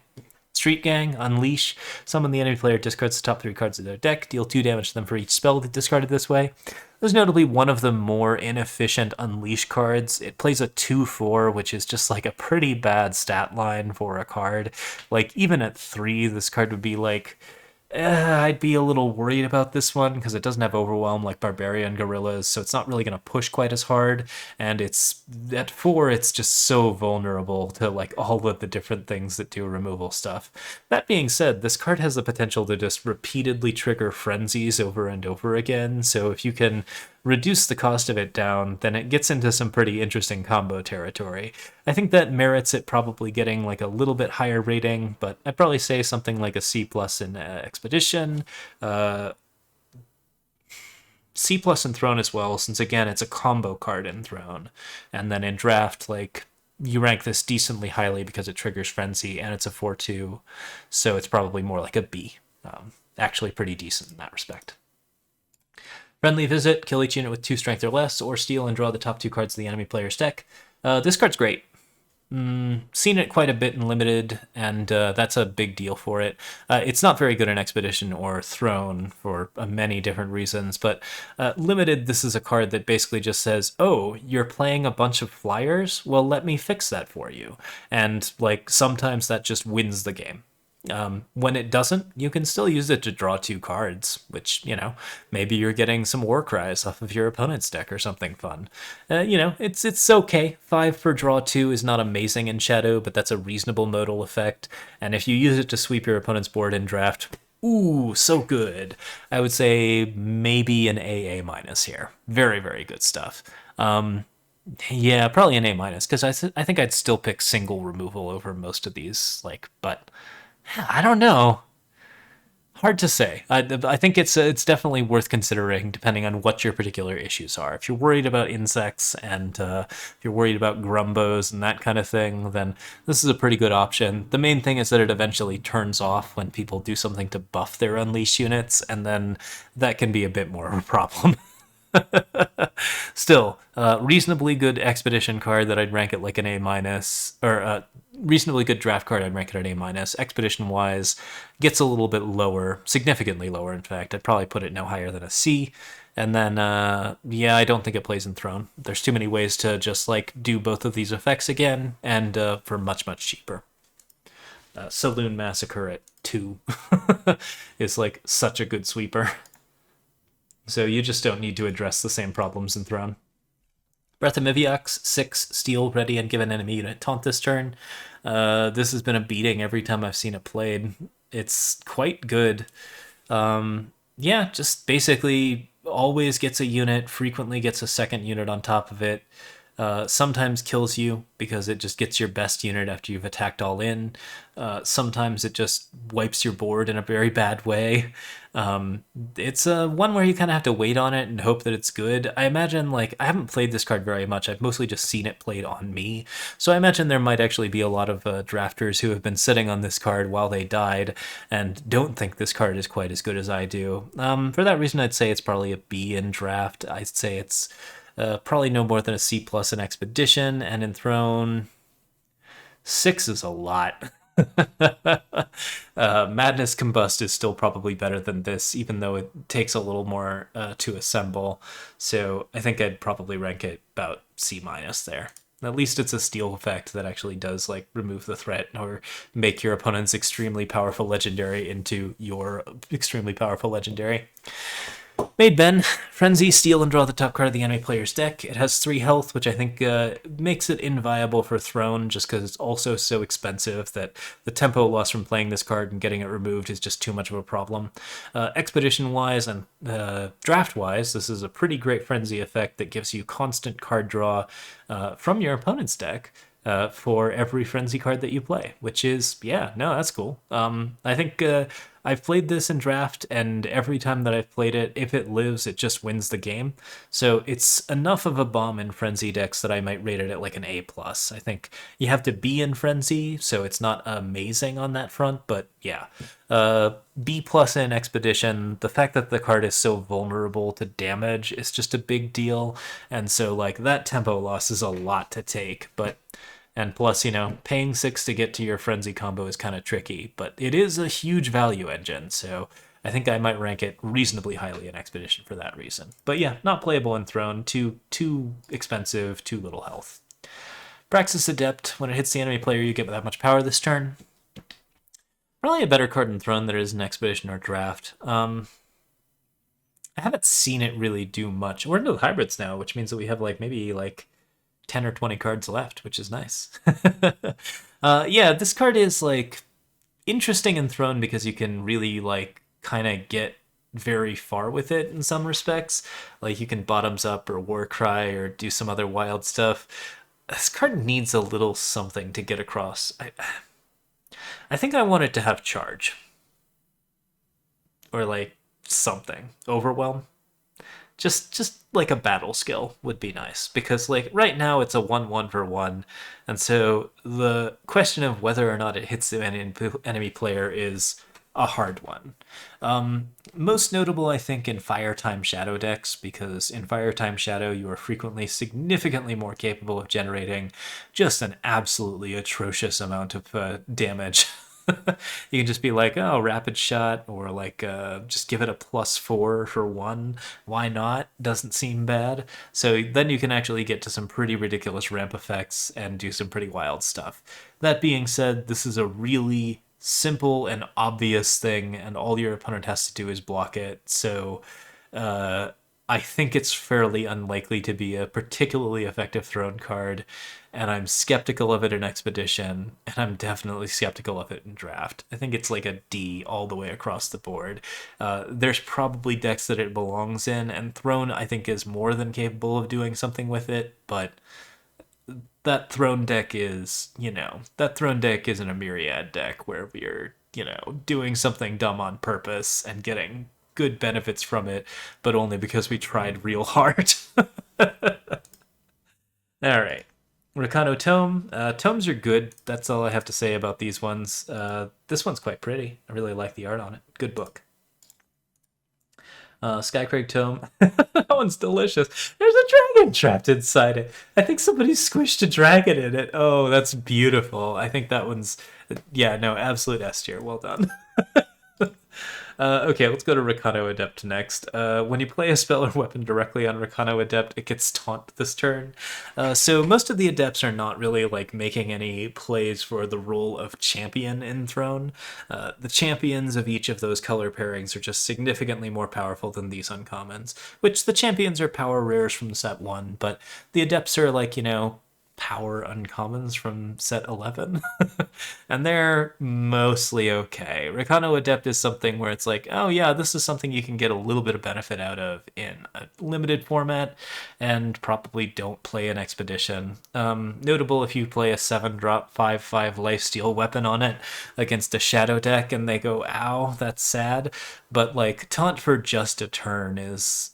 Street Gang, Unleash. Summon the enemy player discards the top 3 cards of their deck. Deal 2 damage to them for each spell discarded this way. There's notably one of the more inefficient Unleash cards. It plays a 2/4, which is just like a pretty bad stat line for a card. Like, even at 3, this card would be like... I'd be a little worried about this one because it doesn't have overwhelm like Barbarian Gorillas, so it's not really going to push quite as hard, and it's at 4 it's just so vulnerable to like all of the different things that do removal stuff. That being said, this card has the potential to just repeatedly trigger frenzies over and over again, so if you can reduce the cost of it down, then it gets into some pretty interesting combo territory. I think that merits it probably getting like a little bit higher rating, but I'd probably say something like a C+ in Expedition, C+ in Throne as well, since again it's a combo card in Throne, and then in Draft, like, you rank this decently highly because it triggers Frenzy and it's a 4/2, so it's probably more like a B. Actually pretty decent in that respect. Friendly Visit, kill each unit with 2 strength or less, or steal and draw the top 2 cards of the enemy player's deck. This card's great. Seen it quite a bit in limited, and that's a big deal for it. It's not very good in expedition or throne for many different reasons, but limited, this is a card that basically just says, oh, you're playing a bunch of flyers, well, let me fix that for you. And like sometimes that just wins the game. When it doesn't, you can still use it to draw 2 cards, which, maybe you're getting some war cries off of your opponent's deck or something fun. It's okay. 5 for draw 2 is not amazing in Shadow, but that's a reasonable modal effect. And if you use it to sweep your opponent's board in draft, ooh, so good. I would say maybe an AA minus here. Very, very good stuff. Yeah, probably an A minus, because I think I'd still pick single removal over most of these, but I don't know. Hard to say. I think it's definitely worth considering depending on what your particular issues are. If you're worried about insects and if you're worried about grumbos and that kind of thing, then this is a pretty good option. The main thing is that it eventually turns off when people do something to buff their unleash units, and then that can be a bit more of a problem. Still, reasonably good expedition card that I'd rank it like an A minus, or reasonably good draft card I'd rank it at A minus. Expedition wise, gets a little bit lower, significantly lower. In fact, I'd probably put it no higher than a C. And then, yeah, I don't think it plays in Throne. There's too many ways to just do both of these effects again, and for much cheaper. Saloon Massacre at 2 is such a good sweeper. So you just don't need to address the same problems in Throne. Breath of Miviox, 6 steal, ready, and give an enemy unit taunt this turn. This has been a beating every time I've seen it played. It's quite good. Yeah, just basically always gets a unit, frequently gets a second unit on top of it. Sometimes kills you because it just gets your best unit after you've attacked all in. Sometimes it just wipes your board in a very bad way. It's one where you kind of have to wait on it and hope that it's good. I imagine, I haven't played this card very much. I've mostly just seen it played on me. So I imagine there might actually be a lot of drafters who have been sitting on this card while they died and don't think this card is quite as good as I do. For that reason, I'd say it's probably a B in draft. I'd say it's probably no more than a C plus in Expedition, and in Throne, 6 is a lot. Madness Combust is still probably better than this, even though it takes a little more to assemble. So I think I'd probably rank it about C minus there. At least it's a steal effect that actually does remove the threat or make your opponent's extremely powerful legendary into your extremely powerful legendary. Made Ben, Frenzy, steal and draw the top card of the enemy player's deck. It has 3 health, which I think makes it inviable for Throne, just because it's also so expensive that the tempo loss from playing this card and getting it removed is just too much of a problem. Expedition-wise and draft-wise, this is a pretty great Frenzy effect that gives you constant card draw from your opponent's deck. For every Frenzy card that you play, which is, yeah, no, that's cool. I think I've played this in draft, and every time that I've played it, if it lives, it just wins the game. So it's enough of a bomb in Frenzy decks that I might rate it at an A+. I think you have to be in Frenzy, so it's not amazing on that front, but yeah. B+ in Expedition, the fact that the card is so vulnerable to damage is just a big deal, and so that tempo loss is a lot to take, and plus, paying 6 to get to your Frenzy combo is kind of tricky, but it is a huge value engine, so I think I might rank it reasonably highly in Expedition for that reason. But yeah, not playable in Throne, too expensive, too little health. Praxis Adept, when it hits the enemy player, you get that much power this turn. Probably a better card in Throne than it is in Expedition or Draft. I haven't seen it really do much. We're into the hybrids now, which means that we have maybe 10 or 20 cards left, which is nice. Yeah, this card is interesting in Throne because you can really kind of get very far with it in some respects. You can bottoms up or war cry or do some other wild stuff. This card needs a little something to get across. I think I want it to have charge. Or something. Overwhelm. Just a battle skill would be nice, because right now it's a 1/1 for 1, and so the question of whether or not it hits the enemy player is a hard one. Most notable, I think, in Firetime Shadow decks, because in Firetime Shadow you are frequently significantly more capable of generating just an absolutely atrocious amount of damage. You can just be like, oh, rapid shot, or like just give it a +4 for one. Why not? Doesn't seem bad. So then you can actually get to some pretty ridiculous ramp effects and do some pretty wild stuff. That being said, this is a really simple and obvious thing, and all your opponent has to do is block it. So uh, I think it's fairly unlikely to be a particularly effective throne card, and I'm skeptical of it in Expedition, and I'm definitely skeptical of it in Draft. I think it's like a D all the way across the board. There's probably decks that it belongs in, and Throne I think is more than capable of doing something with it, but that Throne deck is, that Throne deck isn't a Myriad deck where we're, doing something dumb on purpose and getting good benefits from it, but only because we tried real hard. All right. Rakano Tome. Tomes are good. That's all I have to say about these ones. This one's quite pretty. I really like the art on it. Good book. Skycrag Tome. That one's delicious. There's a dragon trapped inside it. I think somebody squished a dragon in it. Oh, that's beautiful. I think that one's, yeah, no, absolute S tier. Well done. Okay, let's go to Rakano Adept next. When you play a spell or weapon directly on Rakano Adept, it gets taunt this turn. So most of the Adepts are not really like making any plays for the role of champion in Throne. The champions of each of those color pairings are just significantly more powerful than these uncommons, which the champions are power rares from set 1, but the Adepts are like, power uncommons from set 11. And they're mostly okay. Rakano Adept is something where it's like, oh yeah, this is something you can get a little bit of benefit out of in a limited format, and probably don't play an Expedition. Notable if you play a 7-drop 5/5 lifesteal weapon on it against a Shadow deck and they go, ow, that's sad. But like, taunt for just a turn is,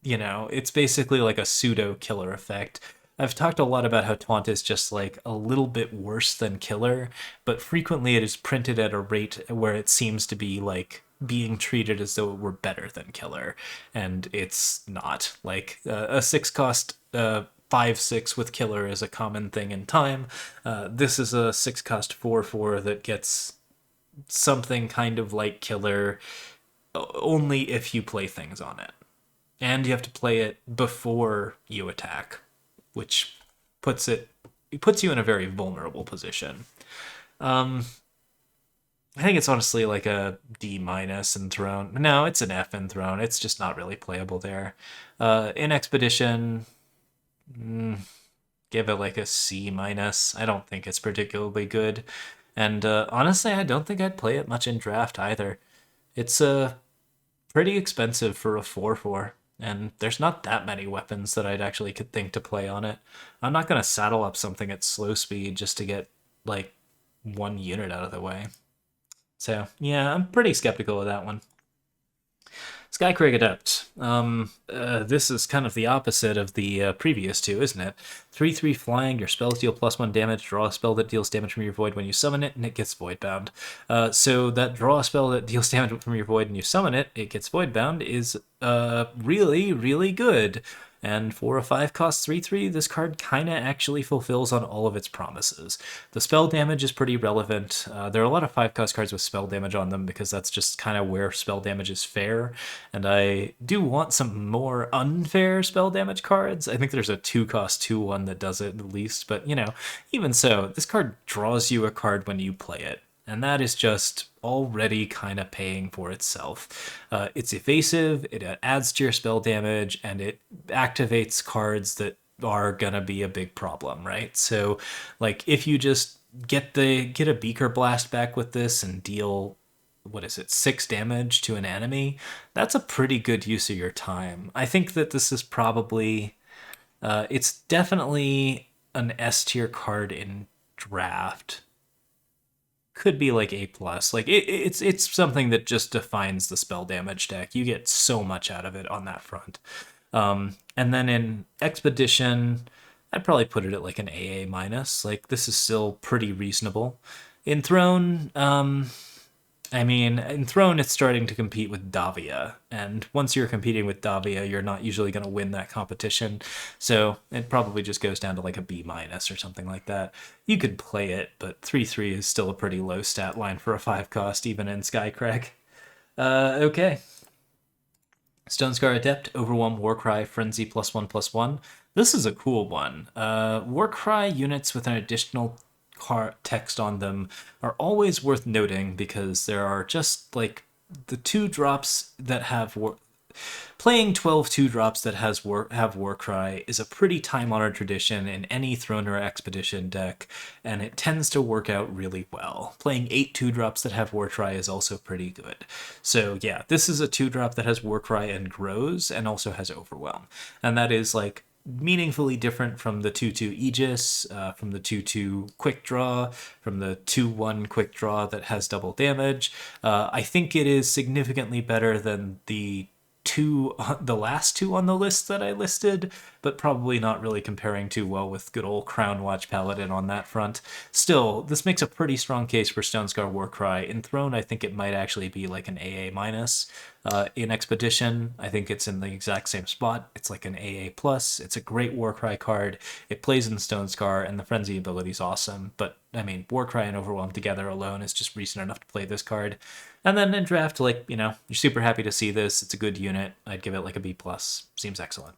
it's basically like a pseudo killer effect. I've talked a lot about how taunt is just like a little bit worse than killer, but frequently it is printed at a rate where it seems to be like being treated as though it were better than killer, and it's not. Like a 6 cost 5/6 with killer is a common thing in time. This is a 6 cost 4/4 that gets something kind of like killer, only if you play things on it. And you have to play it before you attack, which puts you in a very vulnerable position. I think it's honestly like a D minus in Throne. No, it's an F in Throne. It's just not really playable there. In Expedition, give it like a C minus. I don't think it's particularly good, and honestly, I don't think I'd play it much in Draft either. It's pretty expensive for a 4/4. And there's not that many weapons that I'd actually could think to play on it. I'm not going to saddle up something at slow speed just to get, like, one unit out of the way. So, yeah, I'm pretty skeptical of that one. Skycrag Adept. This is kind of the opposite of the previous two, isn't it? 3/3 flying, your spells deal +1 damage, draw a spell that deals damage from your void when you summon it, and it gets void bound. So that draw a spell that deals damage from your void and you summon it, it gets void bound is really, really good. And for a 5 cost 3/3, this card kind of actually fulfills on all of its promises. The spell damage is pretty relevant. There are a lot of 5 cost cards with spell damage on them because that's just kind of where spell damage is fair. And I do want some more unfair spell damage cards. I think there's a 2 cost 2/1 that does it at least. But, even so, this card draws you a card when you play it. And that is just already kind of paying for itself. It's evasive, it adds to your spell damage, and it activates cards that are gonna be a big problem, right? So, like, if you just get a Beaker Blast back with this and deal, what is it, 6 damage to an enemy, that's a pretty good use of your time. I think that this is probably, it's definitely an S tier card in Draft. Could be like A plus. Like it's something that just defines the spell damage deck. You get so much out of it on that front. And then in Expedition, I'd probably put it at like an AA minus. Like this is still pretty reasonable. In Throne, I mean, in Throne, it's starting to compete with Davia, and once you're competing with Davia, you're not usually going to win that competition. So it probably just goes down to like a B minus or something like that. You could play it, but 3/3 is still a pretty low stat line for a 5 cost, even in Skycrack. Okay. Stonescar Adept, Overwhelm, Warcry, Frenzy +1/+1. This is a cool one. Warcry units with an additional text on them are always worth noting because there are just like the 2 drops that have playing 12 2-drops that have Warcry is a pretty time-honored tradition in any Throne or Expedition deck, and it tends to work out really well. Playing 8 2-drops that have Warcry is also pretty good. So yeah, this is a 2-drop that has Warcry and grows, and also has Overwhelm. And that is like meaningfully different from the 2/2 Aegis, from the 2/2 Quick Draw, from the 2/1 Quick Draw that has double damage. I think it is significantly better than the last 2 on the list that I listed, but probably not really comparing too well with good old Crown Watch Paladin on that front. Still, this makes a pretty strong case for Stonescar Warcry. In Throne, I think it might actually be like an AA minus. In Expedition, I think it's in the exact same spot. It's like an AA plus. It's a great Warcry card. It plays in Stonescar, and the Frenzy ability is awesome. But I mean, Warcry and Overwhelm together alone is just recent enough to play this card. And then in draft, like, you're super happy to see this. It's a good unit. I'd give it like a B plus. Seems excellent.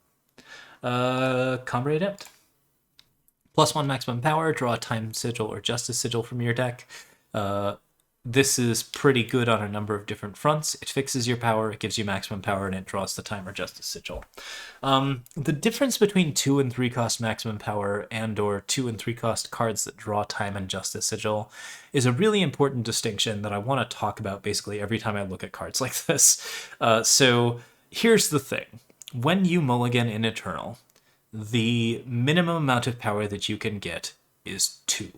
Combray Adept. +1 maximum power. Draw a Time Sigil or Justice Sigil from your deck. This is pretty good on a number of different fronts. It fixes your power, it gives you maximum power, and it draws the Time or Justice Sigil. The difference between 2 and 3 cost maximum power and or 2 and 3 cost cards that draw Time and Justice Sigil is a really important distinction that I want to talk about basically every time I look at cards like this. So here's the thing. When you mulligan in Eternal, the minimum amount of power that you can get is 2.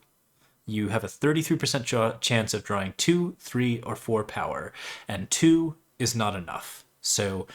You have a 33% chance of drawing 2, 3, or 4 power, and 2 is not enough. So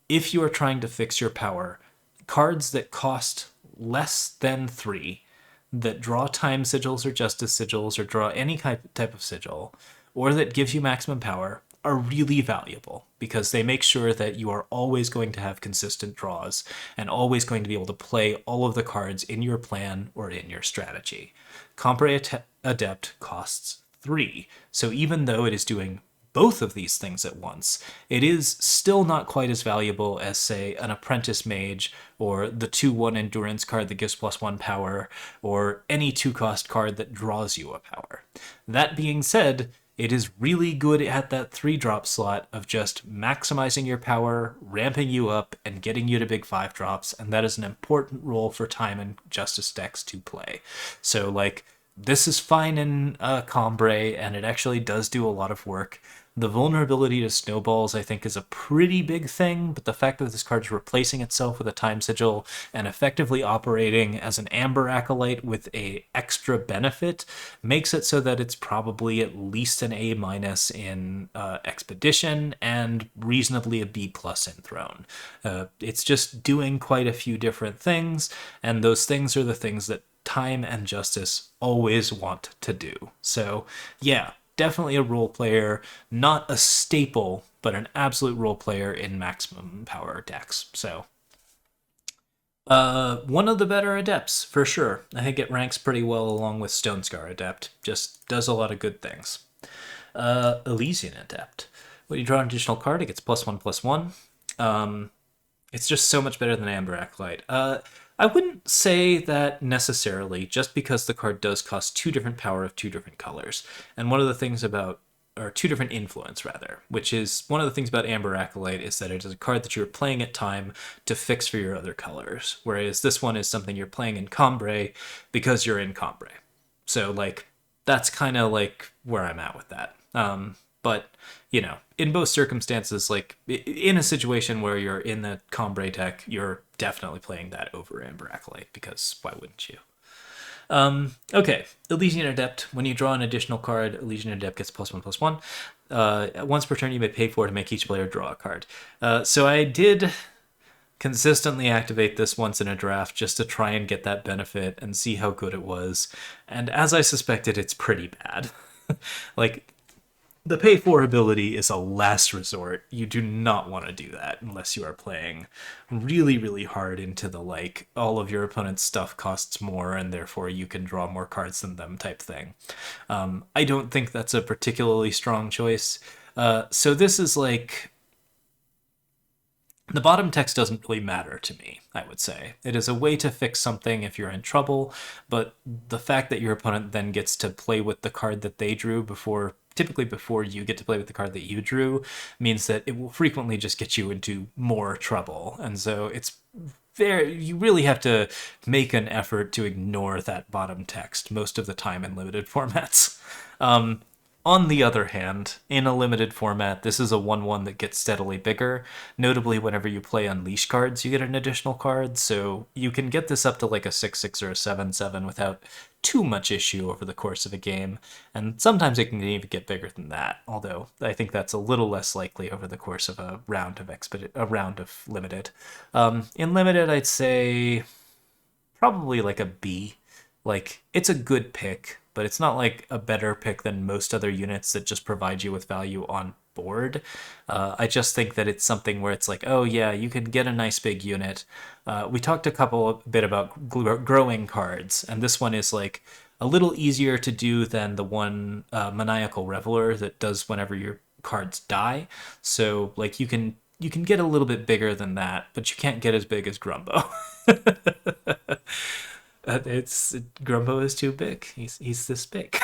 if you are trying to fix your power, cards that cost less than 3, that draw Time Sigils or Justice Sigils or draw any type of sigil, or that gives you maximum power, are really valuable because they make sure that you are always going to have consistent draws and always going to be able to play all of the cards in your plan or in your strategy. Combray Adept costs 3, so even though it is doing both of these things at once, it is still not quite as valuable as, say, an Apprentice Mage or the 2/1 Endurance card that gives +1 power, or any 2-cost card that draws you a power. That being said, it is really good at that 3-drop slot of just maximizing your power, ramping you up, and getting you to big 5-drops, and that is an important role for Time and Justice decks to play. So, like, this is fine in Combray, and it actually does do a lot of work. The vulnerability to snowballs, I think, is a pretty big thing, but the fact that this card's replacing itself with a Time Sigil and effectively operating as an Amber Acolyte with a extra benefit makes it so that it's probably at least an A- in Expedition and reasonably a B+ in Throne. It's just doing quite a few different things, and those things are the things that Time and Justice always want to do. So, yeah, definitely a role player, not a staple, but an absolute role player in maximum power decks. So, one of the better adepts, for sure. I think it ranks pretty well along with Stonescar Adept. Just does a lot of good things. Elysian Adept. When you draw an additional card, it gets +1/+1. It's just so much better than Amber Acolyte. I wouldn't say that necessarily, just because the card does cost 2 different power of 2 different colors. And one of the things about, or 2 different influence rather, which is one of the things about Amber Acolyte is that it is a card that you're playing at time to fix for your other colors. Whereas this one is something you're playing in Combray because you're in Combray. So, like, that's kind of like where I'm at with that. But, in both circumstances, like, in a situation where you're in the Combray deck, you're definitely playing that over Amber Acolyte, because why wouldn't you? Okay, Elysian Adept. When you draw an additional card, Elysian Adept gets +1/+1. Once per turn, you may pay 4 to make each player draw a card. So I did consistently activate this once in a draft just to try and get that benefit and see how good it was. And as I suspected, it's pretty bad. Like, The pay for ability is a last resort. You do not want to do that unless you are playing really, really hard into the like all of your opponent's stuff costs more and therefore you can draw more cards than them type thing. I don't think that's a particularly strong choice. So this is like the bottom text doesn't really matter to me, I would say. It is a way to fix something if you're in trouble, but the fact that your opponent then gets to play with the card that they drew before, typically before you get to play with the card that you drew, means that it will frequently just get you into more trouble. And so it's very, you really have to make an effort to ignore that bottom text most of the time in limited formats. On the other hand, in a limited format, this is a 1-1 that gets steadily bigger. Notably, whenever you play Unleash cards, you get an additional card, so you can get this up to like a 6-6 or a 7-7 without too much issue over the course of a game, and sometimes it can even get bigger than that, although I think that's a little less likely over the course of a round of limited. In limited, I'd say probably like a B. Like, it's a good pick, but it's not like a better pick than most other units that just provide you with value on board. I just think that it's something where it's like, oh yeah, you can get a nice big unit. We talked a bit about growing cards, and this one is like a little easier to do than the one Maniacal Reveler that does whenever your cards die. So like you can get a little bit bigger than that, but you can't get as big as Grumbo. It's Grumbo is too big. He's this big.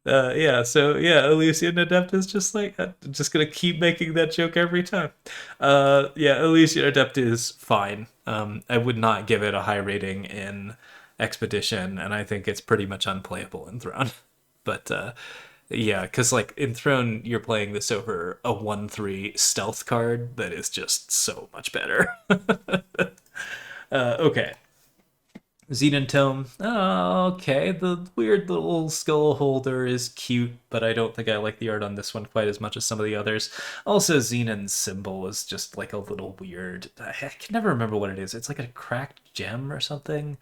Yeah, so yeah, Elysian Adept is just like just gonna keep making that joke every time. Yeah, Elysian Adept is fine. I would not give it a high rating in Expedition, and I think it's pretty much unplayable in Throne. But yeah, because like in Throne, you're playing this over a 1/3 stealth card that is just so much better. Okay, Xenon Tome. Oh, okay. The weird little skull holder is cute, but I don't think I like the art on this one quite as much as some of the others. Also, Xenon's symbol is just like a little weird. I can never remember what it is. It's like a cracked gem or something.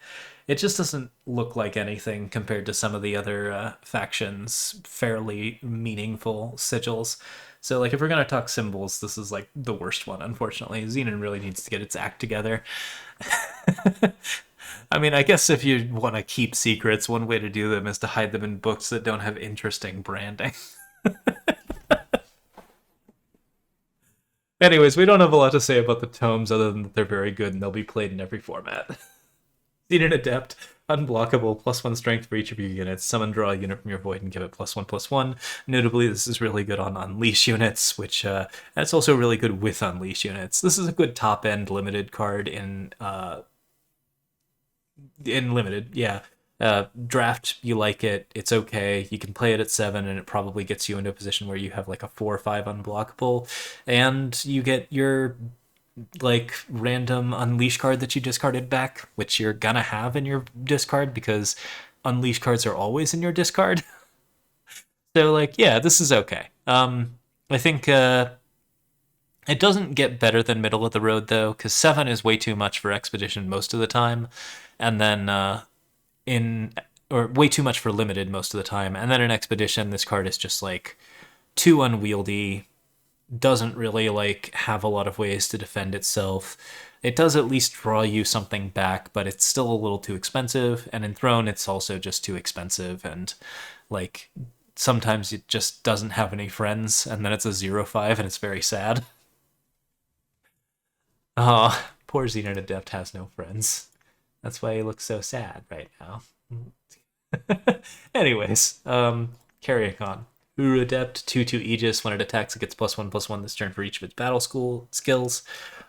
It just doesn't look like anything compared to some of the other factions' fairly meaningful sigils. So, like, if we're gonna talk symbols, this is like the worst one, unfortunately. Xenon really needs to get its act together. I mean, I guess if you want to keep secrets, one way to do them is to hide them in books that don't have interesting branding. Anyways, we don't have a lot to say about the tomes other than that they're very good and they'll be played in every format. Need an adept, unblockable, +1 strength for each of your units. Summon, draw a unit from your void and give it +1/+1. Notably, this is really good on Unleash units, which that's also really good with Unleash units. This is a good top end limited card in limited, yeah. Draft, you like it, it's okay. You can play it at 7, and it probably gets you into a position where you have like a 4 or 5 unblockable, and you get your like random unleash card that you discarded back, which you're gonna have in your discard because unleash cards are always in your discard. So like, yeah, this is okay. I think it doesn't get better than middle of the road though, because 7 is way too much for Expedition most of the time, and then in or way too much for limited most of the time, and then in Expedition this card is just like too unwieldy, doesn't really like have a lot of ways to defend itself. It does at least draw you something back, but it's still a little too expensive, and in Throne it's also just too expensive, and like sometimes it just doesn't have any friends, and then it's a 0/5 and it's very sad. Oh, poor Xenon Adept has no friends. That's why he looks so sad right now. Anyways, carrying on. Uru Adept, 2/2 Aegis. When it attacks, it gets +1/+1 this turn for each of its battle school skills.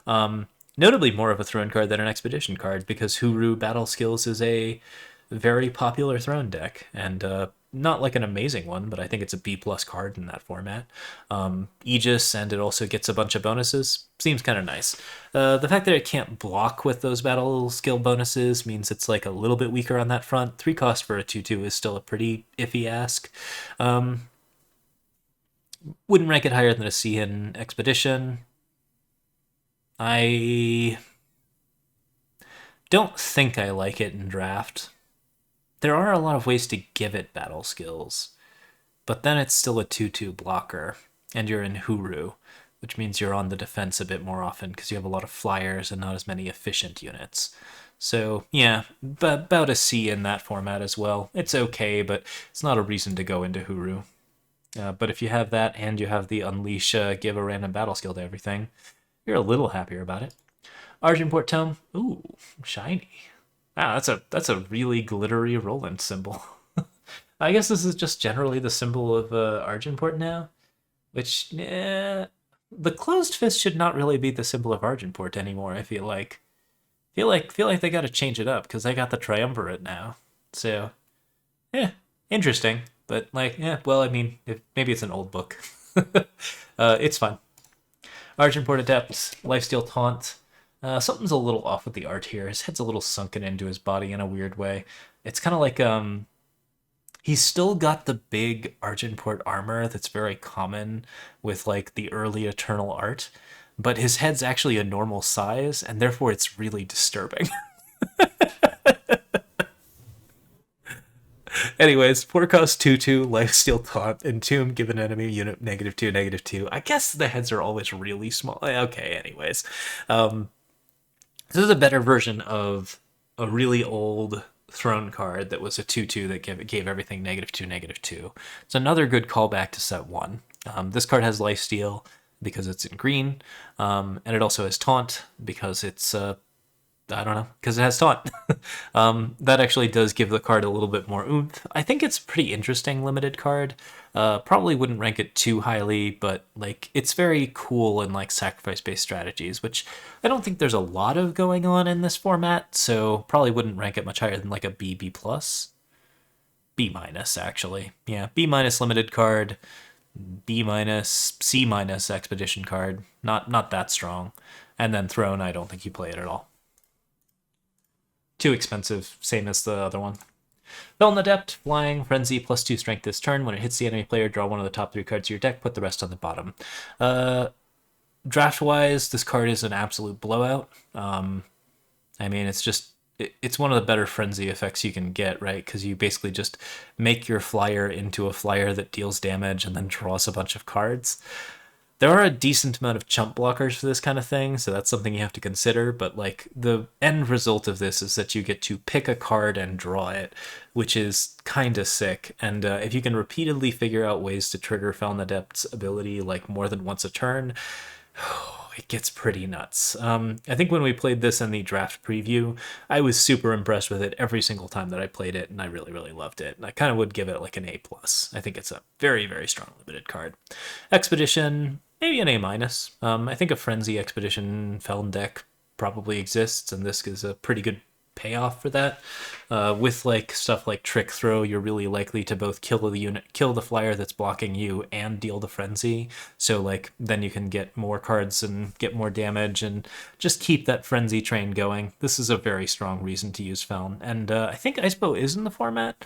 Notably more of a Throne card than an Expedition card, because Huru Battle Skills is a very popular Throne deck, and not like an amazing one, but I think it's a B plus card in that format. Aegis, and it also gets a bunch of bonuses. Seems kind of nice. The fact that it can't block with those battle skill bonuses means it's like a little bit weaker on that front. 3 cost for a 2/2 is still a pretty iffy ask. Wouldn't rank it higher than a C in Expedition. I don't think I like it in Draft. there are a lot of ways to give it battle skills, but then it's still a 2/2 blocker, and you're in Huru, which means you're on the defense a bit more often because you have a lot of flyers and not as many efficient units. So, yeah, about a C in that format as well. It's okay, but it's not a reason to go into Huru. But if you have that and you have the Unleash, give a random battle skill to everything, you're a little happier about it. Argenport Tome, ooh, shiny. Wow, that's a really glittery Roland symbol. I guess this is just generally the symbol of Argenport now, which the closed fist should not really be the symbol of Argenport anymore. I feel like they got to change it up because they got the triumvirate now. So, yeah, interesting. But like, yeah, well, I mean, maybe it's an old book. It's fun. Argenport Adepts, Lifesteal Taunt. Something's a little off with the art here. His head's a little sunken into his body in a weird way. It's kind of like he's still got the big Argenport armor that's very common with like the early Eternal art, but his head's actually a normal size, and therefore it's really disturbing. Anyways, 4-cost 2/2, Lifesteal Taunt, Entomb, give an enemy unit -2, -2. I guess the heads are always really small. Okay, anyways. This is a better version of a really old Throne card that was a 2/2 that gave everything -2, -2. It's another good callback to set 1. This card has Lifesteal because it's in green, and it also has Taunt because it's I don't know, because it has Taunt. That actually does give the card a little bit more oomph. I think it's a pretty interesting limited card. Probably wouldn't rank it too highly, but like it's very cool in like sacrifice-based strategies, which I don't think there's a lot of going on in this format, so probably wouldn't rank it much higher than like a B, B+. B minus, actually. Yeah, B minus limited card, B minus, C minus expedition card. Not that strong. And then Throne, I don't think you play it at all. Too expensive, same as the other one. Felon Adept, flying, frenzy, +2 strength this turn. When it hits the enemy player, draw one of the top 3 cards of your deck, put the rest on the bottom. Draft-wise, this card is an absolute blowout. I mean, it's one of the better frenzy effects you can get, right? Because you basically just make your flyer into a flyer that deals damage and then draws a bunch of cards. There are a decent amount of chump blockers for this kind of thing, so that's something you have to consider, but like the end result of this is that you get to pick a card and draw it, which is kind of sick. And if you can repeatedly figure out ways to trigger Felon Adept's ability like more than once a turn, it gets pretty nuts. I think when we played this in the draft preview, I was super impressed with it every single time that I played it, and I really, really loved it. And I kind of would give it like an A+. I think it's a very, very strong limited card. Expedition, maybe an A-. I think a Frenzy Expedition Felon deck probably exists, and this is a pretty good payoff for that. With like stuff like Trick Throw, you're really likely to both kill the flyer that's blocking you, and deal the frenzy. So like then you can get more cards and get more damage and just keep that frenzy train going. This is a very strong reason to use Felon, and I think Icebow is in the format.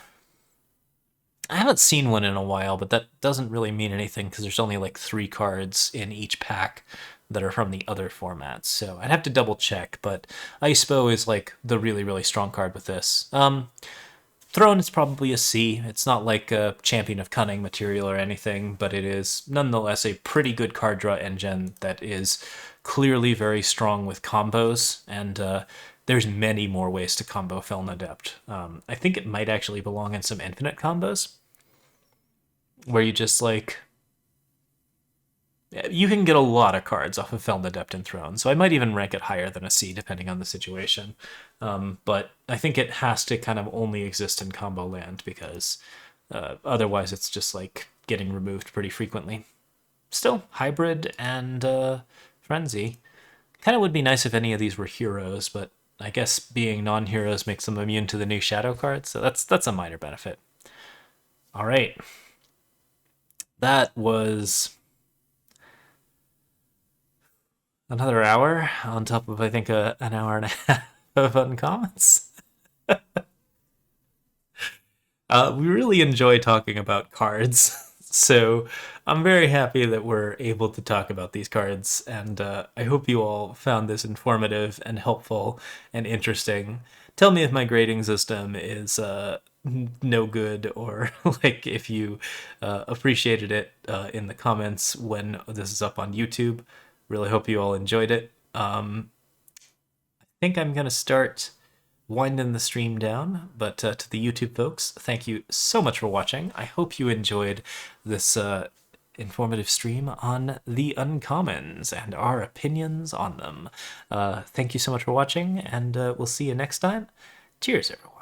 I haven't seen one in a while, but that doesn't really mean anything because there's only like 3 cards in each pack that are from the other formats. So I'd have to double check, but Icebow is like the really, really strong card with this. Throne is probably a C. It's not like a Champion of Cunning material or anything, but it is nonetheless a pretty good card draw engine that is clearly very strong with combos, and there's many more ways to combo Felon Adept. I think it might actually belong in some infinite combos, where you just like... You can get a lot of cards off of Felon Adept and Throne, so I might even rank it higher than a C, depending on the situation. But I think it has to kind of only exist in combo land, because otherwise it's just like getting removed pretty frequently. Still, Hybrid and Frenzy. Kind of would be nice if any of these were heroes, but I guess being non-heroes makes them immune to the new shadow cards, so that's a minor benefit. All right. That was another hour on top of, I think, an hour and a half of uncommons. We really enjoy talking about cards, so I'm very happy that we're able to talk about these cards, and I hope you all found this informative and helpful and interesting. Tell me if my grading system is no good, or like if you appreciated it in the comments when this is up on YouTube. Really hope you all enjoyed it. I think I'm gonna start winding the stream down, but to the YouTube folks, thank you so much for watching. I hope you enjoyed this informative stream on the uncommons and our opinions on them. Thank you so much for watching, and we'll see you next time. Cheers, everyone.